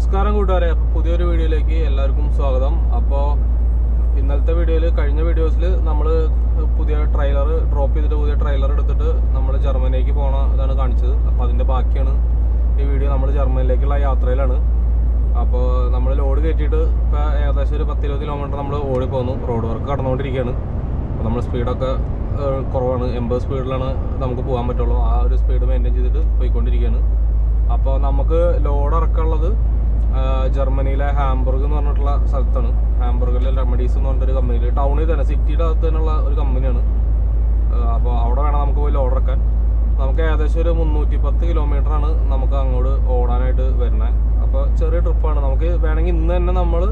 നമസ്കാരം കൂട്ടുകാരെ, അപ്പോൾ പുതിയൊരു വീഡിയോയിലേക്ക് എല്ലാവർക്കും സ്വാഗതം. അപ്പോൾ ഇന്നലത്തെ വീഡിയോയിൽ, കഴിഞ്ഞ വീഡിയോസിൽ നമ്മൾ പുതിയ ട്രെയിലർ ഡ്രോപ്പ് ചെയ്തിട്ട് പുതിയ ട്രെയിലർ എടുത്തിട്ട് നമ്മൾ ജർമ്മനിലേക്ക് പോകണ ഇതാണ് കാണിച്ചത്. അപ്പോൾ അതിൻ്റെ ബാക്കിയാണ് ഈ വീഡിയോ. നമ്മൾ ജർമ്മനിയിലേക്കുള്ള യാത്രയിലാണ്. അപ്പോൾ നമ്മൾ ലോഡ് കയറ്റിയിട്ട് ഇപ്പോൾ ഏകദേശം ഒരു 10-20 കിലോമീറ്റർ നമ്മൾ ഓടിപ്പോന്നു. Road work കടന്നുകൊണ്ടിരിക്കുകയാണ്. അപ്പോൾ നമ്മൾ സ്പീഡൊക്കെ കുറവാണ്, 80 സ്പീഡിലാണ് നമുക്ക് പോകാൻ പറ്റുള്ളൂ. ആ ഒരു സ്പീഡ് മെയിൻറ്റെയിൻ ചെയ്തിട്ട് പോയിക്കൊണ്ടിരിക്കുകയാണ്. അപ്പോൾ നമുക്ക് ലോഡ് ഇറക്കാനുള്ളത് ജർമ്മനിയിലെ ഹാംബർഗ് എന്ന് പറഞ്ഞിട്ടുള്ള സ്ഥലത്താണ്. ഹാംബർഗിലെ റെമഡീസ് എന്ന് പറഞ്ഞൊരു കമ്പനിയിൽ, ടൗണിൽ തന്നെ, സിറ്റിയുടെ അകത്ത് തന്നെയുള്ള ഒരു കമ്പനിയാണ്. അപ്പോൾ അവിടെ വേണം നമുക്ക് പോയി ലോഡ് ഇറക്കാൻ. നമുക്ക് ഏകദേശം ഒരു 310 കിലോമീറ്ററാണ് നമുക്ക് അങ്ങോട്ട് ഓടാനായിട്ട് വരുന്നത്. അപ്പോൾ ചെറിയ ട്രിപ്പാണ്. നമുക്ക് വേണമെങ്കിൽ ഇന്ന് തന്നെ നമ്മൾ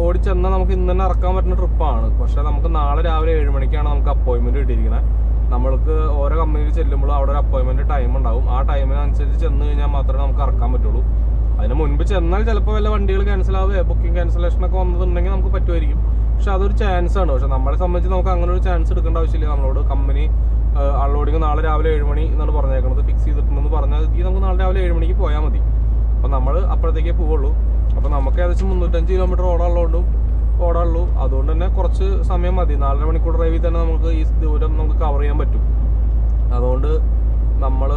ഓടിച്ചെന്നാൽ നമുക്ക് ഇന്ന് തന്നെ ഇറക്കാൻ പറ്റുന്ന ട്രിപ്പാണ്. പക്ഷേ നമുക്ക് നാളെ രാവിലെ 7 മണിക്കാണ് നമുക്ക് അപ്പോയിൻമെൻറ്റ് കിട്ടിയിരിക്കുന്നത്. നമ്മൾക്ക് ഓരോ കമ്പനിയിൽ ചെല്ലുമ്പോൾ അവിടെ ഒരു അപ്പോയിൻമെൻറ്റ് ടൈം ഉണ്ടാവും. ആ ടൈമിനനുസരിച്ച് ചെന്ന് കഴിഞ്ഞാൽ മാത്രമേ നമുക്ക് ഇറക്കാൻ പറ്റുള്ളൂ. അതിന് മുൻപ് ചെന്നാൽ ചിലപ്പോൾ വല്ല വണ്ടികൾ ക്യാൻസൽ ആവുക, ബുക്കിംഗ് ക്യാൻസലേഷനൊക്കെ വന്നിട്ടുണ്ടെങ്കിൽ നമുക്ക് പറ്റുമായിരിക്കും. പക്ഷെ അതൊരു ചാൻസ് ആണ്. പക്ഷെ നമ്മളെ സംബന്ധിച്ച് നമുക്ക് അങ്ങനെ ഒരു ചാൻസ് എടുക്കേണ്ട ആവശ്യമില്ല. നമ്മളോട് കമ്പനി അൺലോഡിങ് നാളെ രാവിലെ 7 മണി എന്നാണ് പറഞ്ഞേക്കുന്നത്, ഫിക്സ് ചെയ്തിട്ടുണ്ടെന്ന് പറഞ്ഞാൽ നമുക്ക് നാളെ രാവിലെ 7 മണിക്ക് പോയാൽ മതി. അപ്പോൾ നമ്മൾ അപ്പോഴത്തേക്കേ പോവുള്ളൂ. അപ്പോൾ നമുക്ക് ഏകദേശം 305 കിലോമീറ്റർ ഓടാനുള്ളൂ. അതുകൊണ്ട് തന്നെ കുറച്ച് സമയം മതി. 4.5 മണിക്കൂർ ഡ്രൈവിൽ തന്നെ നമുക്ക് ഈ ദൂരം നമുക്ക് കവർ ചെയ്യാൻ പറ്റും. അതുകൊണ്ട് നമ്മൾ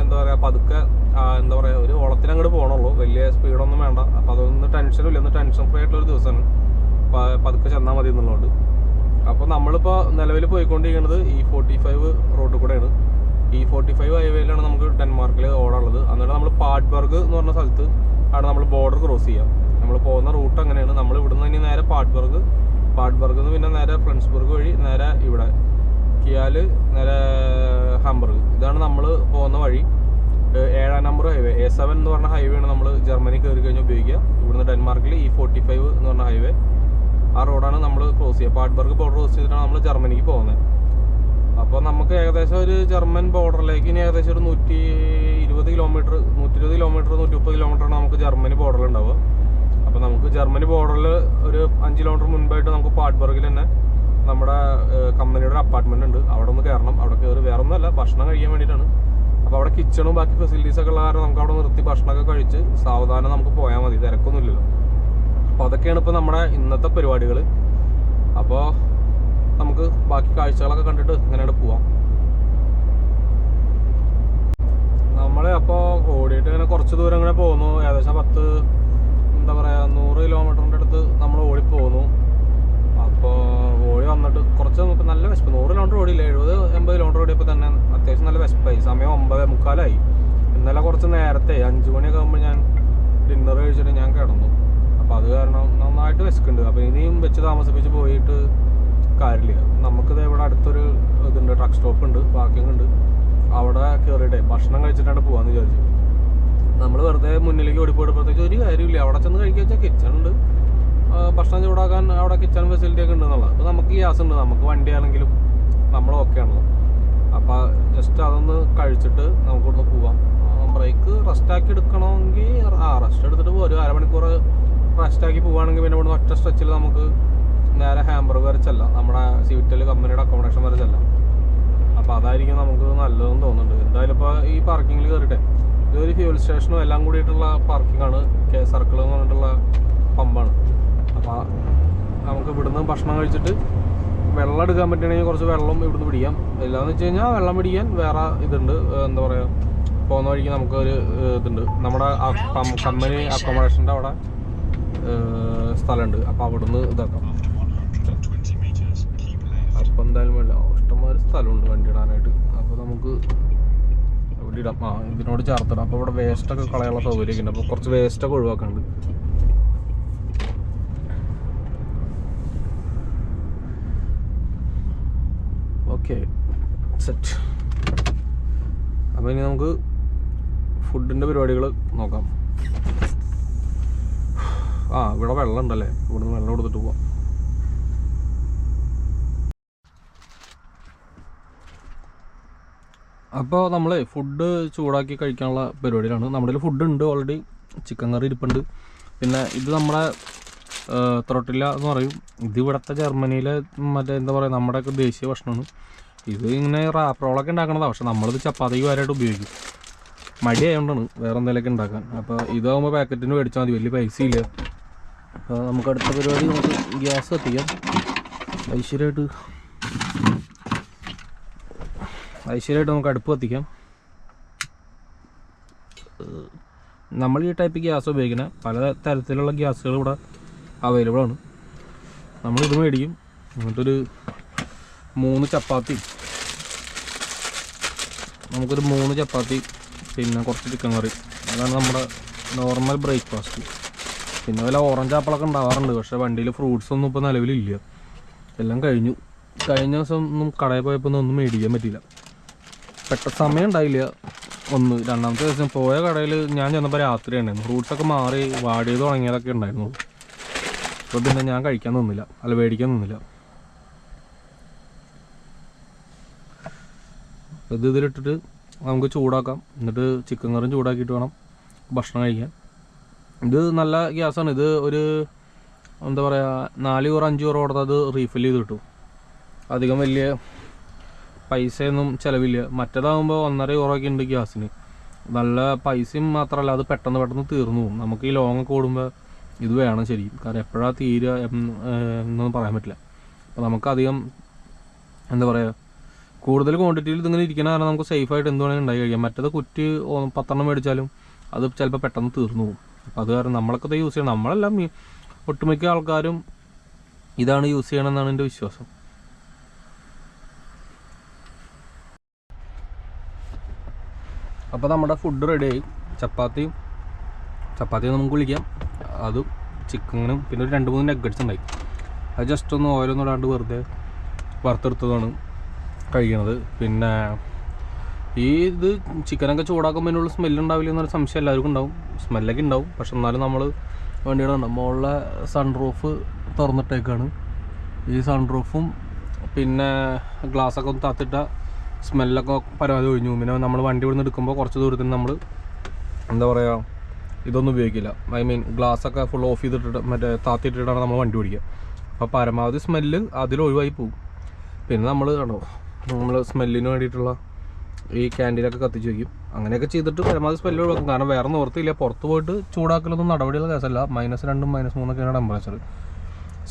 എന്താ പറയുക, പതുക്കെ എന്താ പറയുക, ഒരു ഓളത്തിന് അങ്ങോട്ട് പോകണുള്ളൂ. വലിയ സ്പീഡൊന്നും വേണ്ട. അപ്പോൾ അതൊന്നും ടെൻഷനും ഇല്ല. ഒന്ന് ടെൻഷൻ ഫ്രീ ആയിട്ടുള്ളൊരു ദിവസമാണ്. പതുക്കെ ചെന്നാൽ മതി എന്നുള്ളതുകൊണ്ട്. അപ്പോൾ നമ്മളിപ്പോൾ നിലവിൽ പോയിക്കൊണ്ടിരിക്കുന്നത് E45 റോഡിൽ കൂടെയാണ്. E45 ഹൈവേയിലാണ് നമുക്ക് ഡെൻമാർക്കിൽ ഓടാനുള്ളത്. എന്നിട്ട് നമ്മൾ പാഡ്ബർഗ് എന്ന് പറഞ്ഞ സ്ഥലത്ത് ആണ് നമ്മൾ ബോർഡർ ക്രോസ് ചെയ്യാം. നമ്മൾ പോകുന്ന റൂട്ട് അങ്ങനെയാണ്. നമ്മൾ ഇവിടുന്ന് തന്നെ നേരെ പാഡ്ബർഗ് നിന്ന് പിന്നെ നേരെ ഫ്ലൻസ്ബർഗ് വഴി നേരെ ഇവിടെ കിയാല്, നേരെ ഹാംബർഗ്. ഇതാണ് നമ്മൾ പോകുന്ന വഴി. 7ാം നമ്പർ ഹൈവേ, A7 എന്ന് പറഞ്ഞ ഹൈവേ ആണ് നമ്മൾ ജർമ്മനി കയറി കഴിഞ്ഞാൽ ഉപയോഗിക്കുക. ഇവിടുന്ന് ഡെൻമാർക്കിൽ E45 എന്ന് പറഞ്ഞ ഹൈവേ, ആ റോഡാണ് നമ്മൾ ക്രോസ് ചെയ്യുക. പാഡ്ബർഗ് ബോർഡർ ക്രോസ് ചെയ്തിട്ടാണ് നമ്മൾ ജർമ്മനിക്ക് പോകുന്നത്. അപ്പോൾ നമുക്ക് ഏകദേശം ഒരു ജർമ്മൻ ബോർഡറിലേക്ക് ഇനി ഏകദേശം ഒരു 120 കിലോമീറ്റർ 130 കിലോമീറ്ററാണ് നമുക്ക് ജർമ്മനി ബോർഡറിൽ ഉണ്ടാവുക. അപ്പോൾ നമുക്ക് ജർമ്മനി ബോർഡറിൽ ഒരു 5 കിലോമീറ്റർ മുൻപായിട്ട് നമുക്ക് പാഡ്ബർഗിൽ തന്നെ നമ്മുടെ കമ്പനിയുടെ ഒരു അപ്പാർട്ട്മെൻറ്റ് ഉണ്ട്. അവിടെ ഒന്ന് കയറണം. അവിടെ കയറി വേറെ ഒന്നുമല്ല, ഭക്ഷണം കഴിക്കാൻ വേണ്ടിയിട്ടാണ്. അപ്പോൾ അവിടെ കിച്ചണും ബാക്കി ഫെസിലിറ്റീസൊക്കെ ഉള്ള കാരണം നമുക്ക് അവിടെ നിർത്തി ഭക്ഷണമൊക്കെ കഴിച്ച് സാവധാനം നമുക്ക് പോയാൽ മതി, തിരക്കൊന്നുമില്ലല്ലോ. അപ്പോൾ അതൊക്കെയാണ് ഇപ്പോൾ നമ്മുടെ ഇന്നത്തെ പരിപാടികൾ. അപ്പോൾ നമുക്ക് ബാക്കി കാഴ്ചകളൊക്കെ കണ്ടിട്ട് ഇങ്ങനെയാണ് പോവാം. നമ്മളെ അപ്പോൾ ഓടിയിട്ട് ഇങ്ങനെ കുറച്ച് ദൂരം ഇങ്ങനെ പോകുന്നു. ഏകദേശം 100 കിലോമീറ്ററിൻ്റെ അടുത്ത് നമ്മൾ ഓടിപ്പോകുന്നു. അപ്പോൾ ഓടി വന്നിട്ട് കുറച്ച് നമുക്ക് നല്ല വിശപ്പ്. 100 കിലോമീറ്റർ ഓടിയില്ല, 70-80 കിലോമീറ്റർ ഓടിയപ്പോൾ തന്നെ അത്യാവശ്യം നല്ല വിശപ്പായി. സമയം 9:45. ഇന്നലെ കുറച്ച് നേരത്തെ 5 മണിയൊക്കെ ആകുമ്പോൾ ഞാൻ ഡിന്നർ കഴിച്ചിട്ട് ഞാൻ കിടന്നു. അപ്പോൾ അത് കാരണം നന്നായിട്ട് വിശക്കുന്നുണ്ട്. അപ്പോൾ ഇനിയും വെച്ച് താമസിപ്പിച്ച് പോയിട്ട് കാര്യമില്ല. നമുക്കിത് ഇവിടെ അടുത്തൊരു ഇതുണ്ട്, ട്രക്ക് സ്റ്റോപ്പ് ഉണ്ട്, പാർക്കിംഗ് ഉണ്ട്. അവിടെ കയറിയിട്ടേ ഭക്ഷണം കഴിച്ചിട്ടാണ് പോകാമെന്ന് വിചാരിച്ചു. നമ്മൾ വെറുതെ മുന്നിലേക്ക് ഓടിപ്പോയിട്ട് പ്രത്യേകിച്ച് ഒരു കാര്യമില്ല. അവിടെ ചെന്ന് കഴിക്കുക വെച്ചാൽ കിച്ചൺ ഉണ്ട്, ഭക്ഷണം ചൂടാക്കാൻ അവിടെ കിച്ചൺ ഫെസിലിറ്റി ഒക്കെ ഉണ്ടെന്നുള്ളത്. അപ്പോൾ നമുക്ക് ഗ്യാസ് ഉണ്ട്, നമുക്ക് വണ്ടിയാണെങ്കിലും നമ്മൾ ഓക്കെ ആണല്ലോ. അപ്പോൾ ജസ്റ്റ് അതൊന്ന് കഴിച്ചിട്ട് നമുക്കിവിടുന്ന് പോവാം. ബ്രേക്ക് റെസ്റ്റാക്കി എടുക്കണമെങ്കിൽ റെസ്റ്റ് എടുത്തിട്ട് പോകും. ഒരു അരമണിക്കൂർ റെസ്റ്റാക്കി പോവുകയാണെങ്കിൽ പിന്നെ ഇവിടുന്ന് ഒറ്റ സ്ട്രെച്ചിൽ നമുക്ക് നേരെ ഹാംബർഗ് വരെ ചെല്ലാം, നമ്മുടെ സിവിറ്റൽ കമ്പനിയുടെ അക്കോമഡേഷൻ വരെ ചെല്ലാം. അപ്പോൾ അതായിരിക്കും നമുക്ക് നല്ലതെന്ന് തോന്നുന്നുണ്ട്. എന്തായാലും ഇപ്പോൾ ഈ പാർക്കിങ്ങിൽ കയറിയിട്ടെ, ഇതൊരു ഫ്യൂൽ സ്റ്റേഷനും എല്ലാം കൂടിയിട്ടുള്ള പാർക്കിങ്ങാണ്. കെ സർക്കിൾ എന്ന് പറഞ്ഞിട്ടുള്ള പമ്പാണ്. അപ്പോൾ നമുക്ക് ഇവിടുന്ന് ഭക്ഷണം കഴിച്ചിട്ട് വെള്ളം എടുക്കാൻ പറ്റുകയാണെങ്കിൽ കുറച്ച് വെള്ളം ഇവിടുന്ന് പിടിക്കാം. എല്ലാന്ന് വെച്ച് കഴിഞ്ഞാൽ വെള്ളം പിടിക്കാൻ വേറെ ഇതുണ്ട്, എന്താ പറയുക, പോകുന്ന വഴിക്ക് നമുക്കൊരു ഇതുണ്ട്, നമ്മുടെ കമ്പനി അക്കോമഡേഷൻ്റെ അവിടെ സ്ഥലമുണ്ട്. അപ്പോൾ അവിടുന്ന് ഇതാക്കാം. അപ്പോൾ എന്തായാലും വേണ്ട, ഇഷ്ടംമാതിരി സ്ഥലമുണ്ട് വണ്ടി ഇടാനായിട്ട്. അപ്പോൾ നമുക്ക് ഇവിടെ ഇടാം. ഇതിനോട് ചേർത്തിടാം. അപ്പോൾ ഇവിടെ വേസ്റ്റൊക്കെ കളയാനുള്ള സൗകര്യമൊക്കെ ഉണ്ട്. അപ്പോൾ കുറച്ച് വേസ്റ്റൊക്കെ ഒഴിവാക്കാനുണ്ട്. Okay, set. അപ്പോൾ ഇനി നമുക്ക് ഫുഡിൻ്റെ പരിപാടികൾ നോക്കാം. ഇവിടെ വെള്ളം ഉണ്ടല്ലേ, ഇവിടുന്ന് വെള്ളം കൊടുത്തിട്ട് പോവാം. അപ്പോൾ നമ്മൾ ഫുഡ് ചൂടാക്കി കഴിക്കാനുള്ള പരിപാടിയിലാണ്. നമ്മുടെ കയ്യിൽ ഫുഡ് ഉണ്ട് ഓൾറെഡി. ചിക്കൻ കറി ഇരിപ്പുണ്ട്. പിന്നെ ഇത് നമ്മുടെ ത്രോട്ടില്ല എന്ന് പറയും. ഇത് ഇവിടുത്തെ ജർമ്മനിയിലെ മറ്റേ എന്താ പറയുക, നമ്മുടെയൊക്കെ ദേശീയ ഭക്ഷണമാണ്. ഇത് ഇങ്ങനെ റാപ്പ് റോളൊക്കെ ഉണ്ടാക്കണതാണ്. പക്ഷെ നമ്മളിത് ചപ്പാത്തിക്ക് വരായിട്ട് ഉപയോഗിക്കും. മടിയായതുകൊണ്ടാണ് വേറെ എന്തെങ്കിലുമൊക്കെ ഉണ്ടാക്കാൻ. അപ്പോൾ ഇതാകുമ്പോൾ പാക്കറ്റിന് മേടിച്ചാൽ മതി, വലിയ പൈസ ഇല്ല. അപ്പോൾ നമുക്ക് അടുത്ത പരിപാടി നമുക്ക് ഗ്യാസ് കത്തിക്കാം. ഐശ്വര്യമായിട്ട് നമുക്ക് അടുപ്പ് കത്തിക്കാം. നമ്മൾ ഈ ടൈപ്പ് ഗ്യാസ് ഉപയോഗിക്കുന്നത് പല തരത്തിലുള്ള ഗ്യാസുകൾ ഇവിടെ അവൈലബിൾ ആണ്. നമ്മളിത് മേടിക്കും. എന്നിട്ടൊരു 3 ചപ്പാത്തി, നമുക്കൊരു 3 ചപ്പാത്തി, പിന്നെ കുറച്ച് ചിക്കൻ കറി. അതാണ് നമ്മുടെ നോർമൽ ബ്രേക്ക്ഫാസ്റ്റ്. പിന്നെ വല്ല ഓറഞ്ച് ആപ്പിളൊക്കെ ഉണ്ടാവാറുണ്ട്, പക്ഷേ വണ്ടിയിൽ ഫ്രൂട്ട്സ് ഒന്നും ഇപ്പോൾ നിലവിലില്ല, എല്ലാം കഴിഞ്ഞു. കഴിഞ്ഞ ദിവസം ഒന്നും കടയിൽ പോയപ്പോൾ ഒന്നും മേടിക്കാൻ പറ്റിയില്ല, സമയം ഉണ്ടായില്ല ഒന്ന്. രണ്ടാമത്തെ ദിവസം പോയ കടയിൽ ഞാൻ ചെന്നപ്പോൾ രാത്രിയാണ്, ഫ്രൂട്ട്സൊക്കെ മാറി വാടിയത് തുടങ്ങിയതൊക്കെ ഉണ്ടായിരുന്നുള്ളൂ. അപ്പോൾ പിന്നെ ഞാൻ കഴിക്കാൻ നിന്നില്ല, മേടിക്കാൻ നിന്നില്ല. ഇതിലിട്ടിട്ട് നമുക്ക് ചൂടാക്കാം. എന്നിട്ട് ചിക്കൻ കറിയും ചൂടാക്കിയിട്ട് വേണം ഭക്ഷണം കഴിക്കാൻ. ഇത് നല്ല ഗ്യാസാണ്. ഇത് ഒരു എന്താ പറയുക, 4 യൂറോ 5 യൂറോ കൊടുത്താൽ അത് റീഫിൽ ചെയ്ത് കിട്ടും. അധികം വലിയ പൈസയൊന്നും ചിലവില്ല. മറ്റേതാകുമ്പോൾ 1.5 യൂറോയൊക്കെ ഉണ്ട് ഗ്യാസിന്. നല്ല പൈസയും മാത്രമല്ല, അത് പെട്ടെന്ന് തീർന്നു പോകും. നമുക്ക് ഈ ലോങ് ഒക്കെ ഓടുമ്പോൾ ഇത് വേണം ശരിക്കും, കാരണം എപ്പോഴാണ് തീരുക എന്നൊന്നും പറയാൻ പറ്റില്ല. അപ്പോൾ നമുക്കധികം എന്താ പറയുക, കൂടുതൽ ക്വാണ്ടിറ്റിയിൽ ഇതിങ്ങനെ ഇരിക്കുന്ന കാരണം നമുക്ക് സേഫായിട്ട് എന്ത് വേണമെങ്കിലും ഉണ്ടായി കഴിക്കാം. മറ്റേത് കുറ്റി 10 മേടിച്ചാലും അത് ചിലപ്പോൾ പെട്ടെന്ന് തീർന്നു പോകും. അപ്പോൾ അത് കാരണം നമ്മളൊക്കെ ഇത് യൂസ് ചെയ്യണം. നമ്മളെല്ലാം ഒട്ടുമിക്ക ആൾക്കാരും ഇതാണ് യൂസ് ചെയ്യണമെന്നാണ് എൻ്റെ വിശ്വാസം. അപ്പോൾ നമ്മുടെ ഫുഡ് റെഡിയായി. ചപ്പാത്തി നമുക്ക് വിളിക്കാം. അതും ചിക്കനും പിന്നെ ഒരു 2-3 നഗ്ഗറ്റ്സ് ഉണ്ടായി. അത് ജസ്റ്റ് ഒന്ന് ഓയിലൊന്നും ഇടാണ്ട് വെറുതെ വറുത്തെടുത്തതാണ് കഴിക്കണത്. പിന്നെ ഇത് ചിക്കനൊക്കെ ചൂടാക്കുമ്പോൾ അതിനുള്ള സ്മെല്ലുണ്ടാവില്ല എന്നൊരു സംശയം എല്ലാവർക്കും ഉണ്ടാവും. സ്മെല്ലൊക്കെ ഉണ്ടാവും, പക്ഷെ എന്നാലും നമ്മൾ വണ്ടിയുടെ മുകളിലെ സൺറൂഫ് തുറന്നിട്ടേക്കാണ്. ഈ സൺറൂഫും പിന്നെ ഗ്ലാസ്സൊക്കെ ഒന്ന് താത്തിട്ട സ്മെല്ലൊക്കെ പരമാവധി ഒഴിഞ്ഞു. പിന്നെ നമ്മൾ വണ്ടി ഇവിടെ നിന്ന് എടുക്കുമ്പോൾ കുറച്ച് ദൂരത്തിന് നമ്മൾ എന്താ പറയുക, ഇതൊന്നും ഉപയോഗിക്കില്ല. ഐ മീൻ ഗ്ലാസ്സൊക്കെ ഫുൾ ഓഫ് ചെയ്തിട്ടിട്ട് മറ്റേ താത്തിയിട്ടിട്ടാണ് നമ്മൾ വണ്ടി ഓടിക്കുക. അപ്പോൾ പരമാവധി സ്മെല്ല് അതിലൊഴിവായി പോകും. പിന്നെ നമ്മൾ സ്മെല്ലിന് വേണ്ടിയിട്ടുള്ള ഈ ക്യാൻറ്റീനൊക്കെ കത്തിച്ച് വയ്ക്കും. അങ്ങനെയൊക്കെ ചെയ്തിട്ട് പരമാവധി സ്മെല്ല് ഒഴിവാക്കും. കാരണം വേറെ നിവർത്തിയില്ല, പുറത്ത് പോയിട്ട് ചൂടാക്കലൊന്നും നടപടിയുള്ള കേസല്ല. -2 -3 ടെമ്പറേച്ചർ.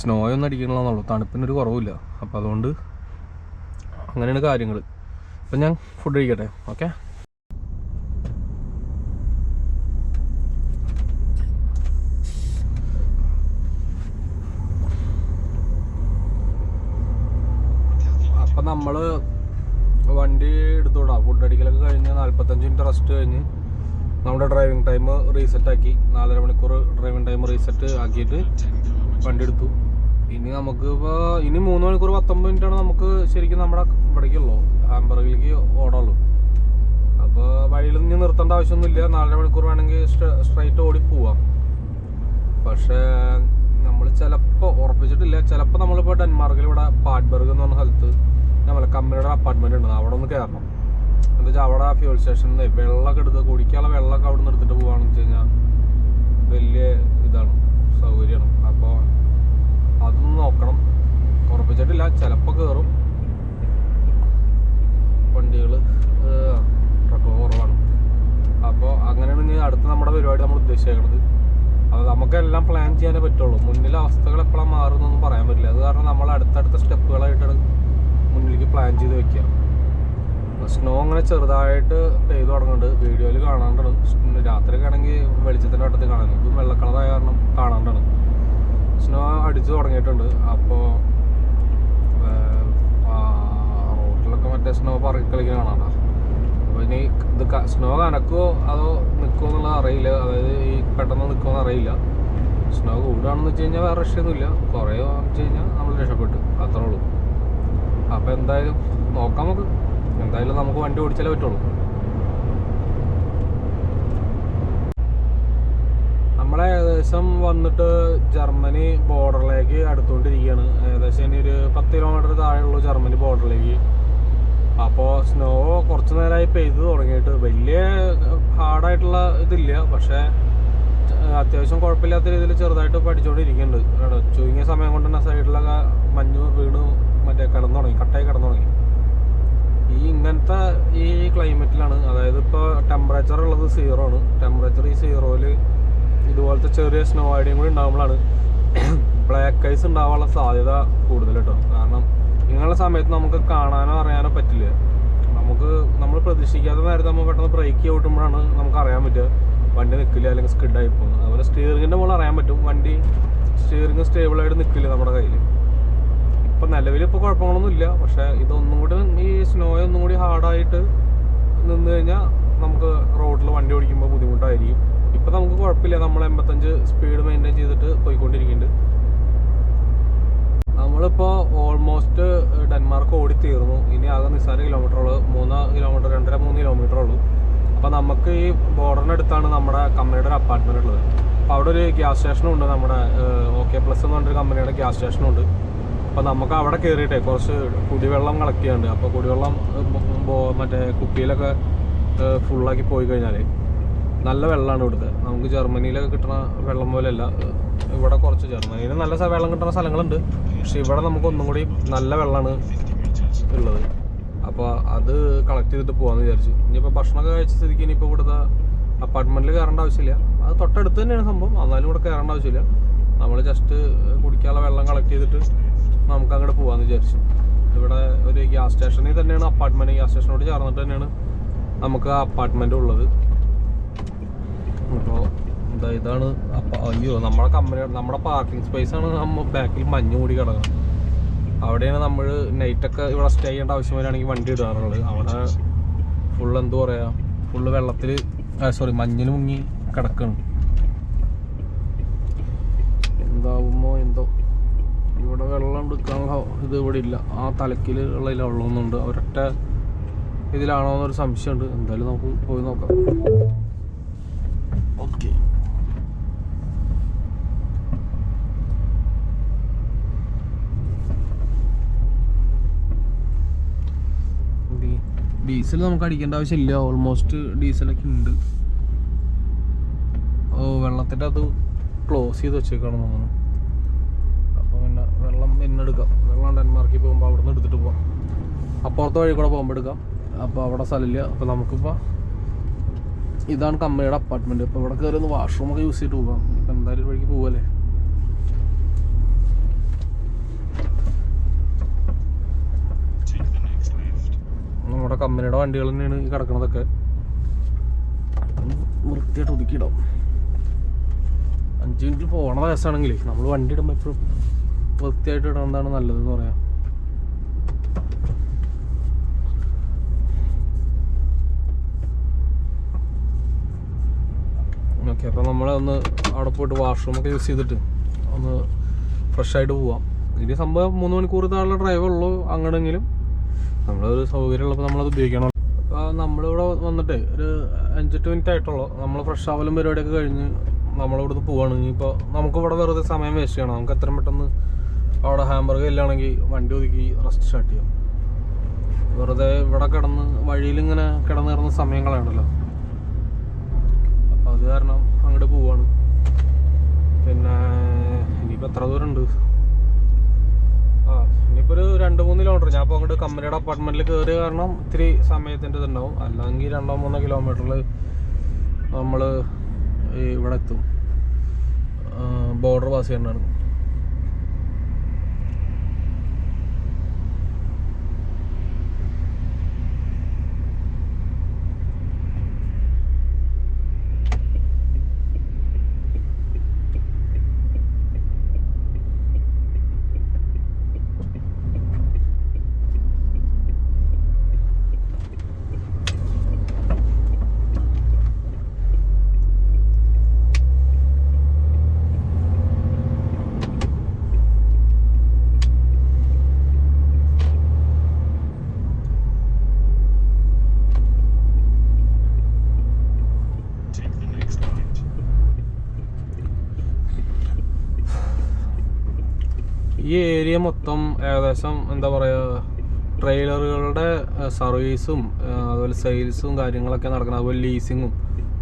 സ്നോയൊന്നും അടിക്കണമെന്നുള്ളൂ, തണുപ്പിനൊരു കുറവില്ല. അപ്പോൾ അതുകൊണ്ട് അങ്ങനെയാണ് കാര്യങ്ങൾ. അപ്പം ഞാൻ ഫുഡ് കഴിക്കട്ടെ. ഓക്കെ. അപ്പം നമ്മൾ വണ്ടി എടുത്തോടാം. ഫുഡ് അടിക്കലൊക്കെ കഴിഞ്ഞ് 45 മിനിറ്റ് റെസ്റ്റ് കഴിഞ്ഞ് നമ്മുടെ ഡ്രൈവിംഗ് ടൈം റീസെറ്റാക്കി. 4.5 മണിക്കൂർ ഡ്രൈവിംഗ് ടൈം റീസെറ്റ് ആക്കിയിട്ട് വണ്ടി എടുത്തു. ഇനി നമുക്ക് ഇനി 3 മണിക്കൂർ 19 മിനിറ്റാണ് നമുക്ക് ശരിക്കും നമ്മുടെ ഇവിടേക്കുള്ളൂ, ഹാംബർഗിലേക്ക് ഓടുള്ളൂ. അപ്പോൾ വഴിയിൽ നിന്ന് നിർത്തേണ്ട ആവശ്യമൊന്നുമില്ല. 4.5 മണിക്കൂർ വേണമെങ്കിൽ സ്ട്രൈറ്റ് ഓടി പോവാം. പക്ഷേ നമ്മൾ ചിലപ്പോൾ ഉറപ്പിച്ചിട്ടില്ല. ചിലപ്പോൾ നമ്മളിപ്പോൾ ഡെൻമാർക്കിൽ ഇവിടെ പാഡ്ബർഗ് എന്ന് പറഞ്ഞ സ്ഥലത്ത് നമ്മളെ കമ്പനിയുടെ അപ്പാർട്ട്മെൻറ്റ് ഉണ്ട്, അവിടെ ഒന്ന് കയറണം. എന്താ വെച്ചാൽ അവിടെ ഫ്യൂൽ സ്റ്റേഷനിൽ വെള്ളമൊക്കെ എടുത്ത് കുടിക്കാനുള്ള വെള്ളമൊക്കെ അവിടെ നിന്ന് എടുത്തിട്ട് പോവുകയാണെന്ന് വെച്ച് കഴിഞ്ഞാൽ വലിയ ഇതാണ്, സൗകര്യമാണ്. അപ്പോൾ അതൊന്ന് നോക്കണം. ഉറപ്പിച്ചിട്ടില്ല, ചിലപ്പോൾ കയറും. വണ്ടികൾ ട്രക്ക് കുറവാണ്. അപ്പോൾ അങ്ങനെയാണ് ഇനി അടുത്ത നമ്മുടെ പരിപാടി നമ്മൾ ഉദ്ദേശിക്കുന്നത്. അത് നമുക്കെല്ലാം പ്ലാൻ ചെയ്യാനേ പറ്റുള്ളൂ. മുന്നിലെ അവസ്ഥകൾ എപ്പോഴാണ് മാറുന്നൊന്നും പറയാൻ പറ്റില്ല. അത് കാരണം നമ്മൾ അടുത്തടുത്ത സ്റ്റെപ്പുകളായിട്ടാണ് മുന്നിലേക്ക് പ്ലാൻ ചെയ്ത് വെക്കുക. സ്നോ അങ്ങനെ ചെറുതായിട്ട് പെയ്തു തുടങ്ങുന്നുണ്ട്. വീഡിയോയിൽ കാണാണ്ടാണ്. രാത്രിയൊക്കെ ആണെങ്കിൽ വെളിച്ചത്തിൻ്റെ വട്ടത്തിൽ കാണാൻ, ഇതും വെള്ള കളറായ കാരണം കാണാണ്ടാണ്. സ്നോ അടിച്ചു തുടങ്ങിയിട്ടുണ്ട്. അപ്പോൾ റോഡിലൊക്കെ മറ്റേ സ്നോ പറക്കി കളിക്കാൻ കാണാണ്ട. അപ്പോൾ ഇനി ഇത് സ്നോ കനക്കുമോ അതോ നിൽക്കുമോ എന്നുള്ളത് അറിയില്ല. അതായത് ഈ പെട്ടെന്ന് നിൽക്കുമോ അറിയില്ല. സ്നോ കൂടുകയാണെന്ന് വെച്ച് കഴിഞ്ഞാൽ വേറെ രക്ഷയൊന്നുമില്ല, കുറയുകയെന്ന് വെച്ച് കഴിഞ്ഞാൽ നമ്മൾ രക്ഷപ്പെട്ടു, അത്രേ ഉള്ളൂ. അപ്പോൾ എന്തായാലും നോക്കാം നമുക്ക്. എന്തായാലും നമുക്ക് വണ്ടി ഓടിച്ചാലേ പറ്റുള്ളൂ. നമ്മളെ ഏകദേശം വന്നിട്ട് ജർമ്മനി ബോർഡറിലേക്ക് അടുത്തുകൊണ്ടിരിക്കുകയാണ്. ഏകദേശം ഇനി ഒരു 10 കിലോമീറ്റർ താഴെയുള്ളൂ ജർമ്മനി ബോർഡറിലേക്ക്. അപ്പോൾ സ്നോ കുറച്ച് നേരമായി പെയ്ത് തുടങ്ങിയിട്ട് വലിയ ഹാർഡായിട്ടുള്ള ഇതില്ല, പക്ഷേ അത്യാവശ്യം കുഴപ്പമില്ലാത്ത രീതിയിൽ ചെറുതായിട്ട് പഠിച്ചുകൊണ്ടിരിക്കുന്നുണ്ട്. ചുരുങ്ങിയ സമയം കൊണ്ട് തന്നെ സൈഡിലൊക്കെ മഞ്ഞ് വീണ് മറ്റേ കിടന്നു തുടങ്ങി, കട്ടായി കിടന്നു തുടങ്ങി. ഇങ്ങനത്തെ ഈ ക്ലൈമറ്റിലാണ്, അതായത് ഇപ്പോൾ ടെമ്പറേച്ചർ ഉള്ളത് 0 ആണ്. ടെമ്പറേച്ചർ ഈ 0-ൽ ഇതുപോലത്തെ ചെറിയ സ്നോ ഐഡിയും കൂടി ഉണ്ടാകുമ്പോഴാണ് ബ്ലാക്ക് ഐസ് ഉണ്ടാവാനുള്ള സാധ്യത കൂടുതൽ കേട്ടോ. കാരണം ഇങ്ങനെയുള്ള സമയത്ത് നമുക്ക് കാണാനോ അറിയാനോ പറ്റില്ല. നമ്മൾ പ്രതീക്ഷിക്കാത്ത നേരത്തെ നമ്മൾ പെട്ടെന്ന് ബ്രേക്ക് ഓട്ടുമ്പോഴാണ് നമുക്ക് അറിയാൻ പറ്റുക വണ്ടി നിൽക്കില്ല അല്ലെങ്കിൽ സ്കിഡായി പോകുന്നത്. അതുപോലെ സ്റ്റിയറിങ്ങിൻ്റെ മുകളിൽ അറിയാൻ പറ്റും വണ്ടി സ്റ്റിയറിങ് സ്റ്റേബിളായിട്ട് നിൽക്കില്ല നമ്മുടെ കയ്യിൽ. ഇപ്പം നിലവിൽ ഇപ്പോൾ കുഴപ്പങ്ങളൊന്നും ഇല്ല. പക്ഷേ ഇതൊന്നും കൂടി ഈ സ്നോ ഒന്നും കൂടി ഹാർഡായിട്ട് നിന്ന് കഴിഞ്ഞാൽ നമുക്ക് റോഡിൽ വണ്ടി ഓടിക്കുമ്പോൾ ബുദ്ധിമുട്ടായിരിക്കും. ഇപ്പം നമുക്ക് കുഴപ്പമില്ല, നമ്മൾ 85 സ്പീഡ് മെയിൻറ്റെയിൻ ചെയ്തിട്ട് പോയിക്കൊണ്ടിരിക്കുന്നുണ്ട്. നമ്മളിപ്പോൾ ഓൾമോസ്റ്റ് ഡെൻമാർക്ക് ഓടി തീർന്നു. ഇനി ആകെ നിസ്സാര കിലോമീറ്ററുള്ളൂ, 3 കിലോമീറ്റർ 2.5-3 കിലോമീറ്റർ ഉള്ളൂ. അപ്പോൾ നമുക്ക് ഈ ബോർഡറിനടുത്താണ് നമ്മുടെ കമ്പനിയുടെ ഒരു അപ്പാർട്ട്മെൻറ്റ് ഉള്ളത്. അപ്പോൾ അവിടെ ഒരു ഗ്യാസ് സ്റ്റേഷനും ഉണ്ട്, നമ്മുടെ OK പ്ലസ് എന്ന് പറഞ്ഞൊരു കമ്പനിയുടെ ഗ്യാസ് സ്റ്റേഷനും ഉണ്ട്. അപ്പോൾ നമുക്ക് അവിടെ കയറിയിട്ടേ കുറച്ച് കുടിവെള്ളം കളക്ട് ചെയ്യാനുണ്ട്. അപ്പോൾ കുടിവെള്ളം മറ്റേ കുപ്പിയിലൊക്കെ ഫുള്ളാക്കി പോയി കഴിഞ്ഞാൽ നല്ല വെള്ളമാണ് ഇവിടുത്തെ. നമുക്ക് ജർമ്മനിയിലൊക്കെ കിട്ടുന്ന വെള്ളം പോലെയല്ല ഇവിടെ. കുറച്ച് ജർമ്മനിയിൽ നല്ല വെള്ളം കിട്ടുന്ന സ്ഥലങ്ങളുണ്ട്, പക്ഷെ ഇവിടെ നമുക്ക് ഒന്നും കൂടി നല്ല വെള്ളമാണ് ഉള്ളത്. അപ്പോൾ അത് കളക്ട് ചെയ്തിട്ട് പോകാമെന്ന് വിചാരിച്ചു. ഇനിയിപ്പോൾ ഭക്ഷണമൊക്കെ കഴിച്ച സ്ഥിതിക്ക് ഇനിയിപ്പോൾ ഇവിടുത്തെ അപ്പാർട്ട്മെൻറ്റിൽ കയറേണ്ട ആവശ്യമില്ല. അത് തൊട്ടടുത്ത് തന്നെയാണ് സംഭവം, എന്നാലും ഇവിടെ കയറേണ്ട ആവശ്യമില്ല. നമ്മൾ ജസ്റ്റ് കുടിക്കാനുള്ള വെള്ളം കളക്ട് ചെയ്തിട്ട് നമുക്ക് അങ്ങോട്ട് പോകാമെന്ന് വിചാരിച്ചു. ഇവിടെ ഒരു ഗ്യാസ് സ്റ്റേഷനിൽ തന്നെയാണ് അപ്പാർട്ട്മെൻറ്റ്, ഗ്യാസ് സ്റ്റേഷനോട് ചേർന്നിട്ട് തന്നെയാണ് നമുക്ക് ആ അപ്പാർട്ട്മെൻറ്റ് ഉള്ളത്. അപ്പോൾ ഇതാണ് അയ്യോ നമ്മുടെ നമ്മുടെ പാർക്കിംഗ് സ്പേസാണ് നമ്മൾ ബാക്കിൽ മഞ്ഞ് മൂടി കിടക്കുന്നത്. അവിടെയാണ് നമ്മൾ നൈറ്റൊക്കെ ഇവിടെ സ്റ്റേ ചെയ്യേണ്ട ആവശ്യം വരികയാണെങ്കിൽ വണ്ടി ഇടാറുള്ളത്. അവിടെ ഫുള്ള് എന്താ പറയുക, ഫുള്ള് വെള്ളത്തിൽ മഞ്ഞിൽ മുങ്ങി കിടക്കണം. എന്താവുമോ എന്തോ. ഇവിടെ വെള്ളം എടുക്കാനുള്ള ഇത് ഇവിടെ ഇല്ല, ആ തലക്കിൽ ഉള്ള വെള്ളമൊന്നുണ്ട്. ഒരൊറ്റ ഇതിലാണോ എന്നൊരു സംശയമുണ്ട്. എന്തായാലും നമുക്ക് പോയി നോക്കാം. ഓക്കെ, ഡീസൽ നമുക്ക് അടിക്കേണ്ട ആവശ്യമില്ല. ഓൾമോസ്റ്റ് ഡീസലൊക്കെ ഉണ്ട്. വെള്ളത്തിൻ്റെ അത് ക്ലോസ് ചെയ്ത് വെച്ചേക്കാണ് തോന്നുന്നു. അപ്പോൾ പിന്നെ വെള്ളം എടുക്കാം. വെള്ളം ഡെൻമാർക്കിൽ പോകുമ്പോൾ അവിടെ നിന്ന് എടുത്തിട്ട് പോകാം. അപ്പുറത്തെ വഴി കൂടെ പോകുമ്പോൾ എടുക്കാം. അപ്പോൾ അവിടെ സ്ഥലമില്ല. അപ്പോൾ നമുക്കിപ്പോൾ ഇതാണ് കമ്പനിയുടെ അപ്പാർട്ട്മെൻറ്റ്. അപ്പോൾ ഇവിടെ കയറി ഒന്ന് വാഷ്റൂമൊക്കെ യൂസ് ചെയ്തിട്ട് പോകാം. ഇപ്പം എന്തായാലും ഒരു വഴിക്ക് പോകല്ലേ. നമ്മുടെ കമ്പനിയുടെ വണ്ടികൾ തന്നെയാണ് ഈ കിടക്കുന്നതൊക്കെ. വൃത്തിയായിട്ട് ഒതുക്കിയിടാം. 5 മിനിറ്റിൽ പോകണ ദിവസമാണെങ്കിൽ നമ്മൾ വണ്ടി ഇടുമ്പോൾ എപ്പോഴും വൃത്തിയായിട്ട് ഇടുന്നതാണ് നല്ലതെന്ന് പറയാം. ഓക്കെ, അപ്പോൾ നമ്മൾ ഒന്ന് അവിടെ പോയിട്ട് വാഷ്റൂമൊക്കെ യൂസ് ചെയ്തിട്ട് ഒന്ന് ഫ്രഷായിട്ട് പോവാം. ഇനി സംഭവം 3 മണിക്കൂർ താഴെ ഡ്രൈവേ ഉള്ളൂ. അങ്ങനെയെങ്കിലും നമ്മളൊരു സൗകര്യമുള്ളപ്പോൾ നമ്മളത് ഉപയോഗിക്കണം. അപ്പോൾ നമ്മളിവിടെ വന്നിട്ട് ഒരു 5-8 മിനിറ്റ് ആയിട്ടുള്ളൂ. നമ്മൾ ഫ്രഷ് ആവലും പരിപാടിയൊക്കെ കഴിഞ്ഞ് നമ്മളിവിടുന്ന് പോവാണ്. ഇനിയിപ്പോൾ നമുക്കിവിടെ വെറുതെ സമയം വേസ്റ്റ് ചെയ്യണം. നമുക്ക് എത്രയും പെട്ടെന്ന് അവിടെ ഹാംബർഗ് ഇല്ലാണെങ്കിൽ വണ്ടി ഒതുക്കി റെസ്റ്റ് സ്റ്റാർട്ട് ചെയ്യാം. വെറുതെ ഇവിടെ വഴിയിലിങ്ങനെ കിടന്ന് സമയം കളയണ്ടല്ലോ. അപ്പോൾ അത് കാരണം അങ്ങോട്ട് പോവാണ്. പിന്നെ ഇനിയിപ്പോൾ എത്ര ദൂരം ഉണ്ട്? ഇനിയിപ്പോൾ ഒരു 2-3 കിലോമീറ്റർ. ഞാൻ അപ്പോൾ അങ്ങോട്ട് കമ്പനിയുടെ അപ്പാർട്ട്മെൻറ്റിൽ കയറിയ കാരണം ഇത്തിരി സമയത്തിൻ്റെ ഇതുണ്ടാവും. അല്ലെങ്കിൽ 2-3 കിലോമീറ്ററിൽ നമ്മൾ ഇവിടെ എത്തും. ബോർഡർ പാസ് ചെയ്യേണ്ടതാണ്. ഈ ഏരിയ മൊത്തം ഏകദേശം എന്താ പറയുക, ട്രെയിലറുകളുടെ സർവീസും അതുപോലെ സെയിൽസും കാര്യങ്ങളൊക്കെ നടക്കണം. അതുപോലെ ലീസിങ്ങും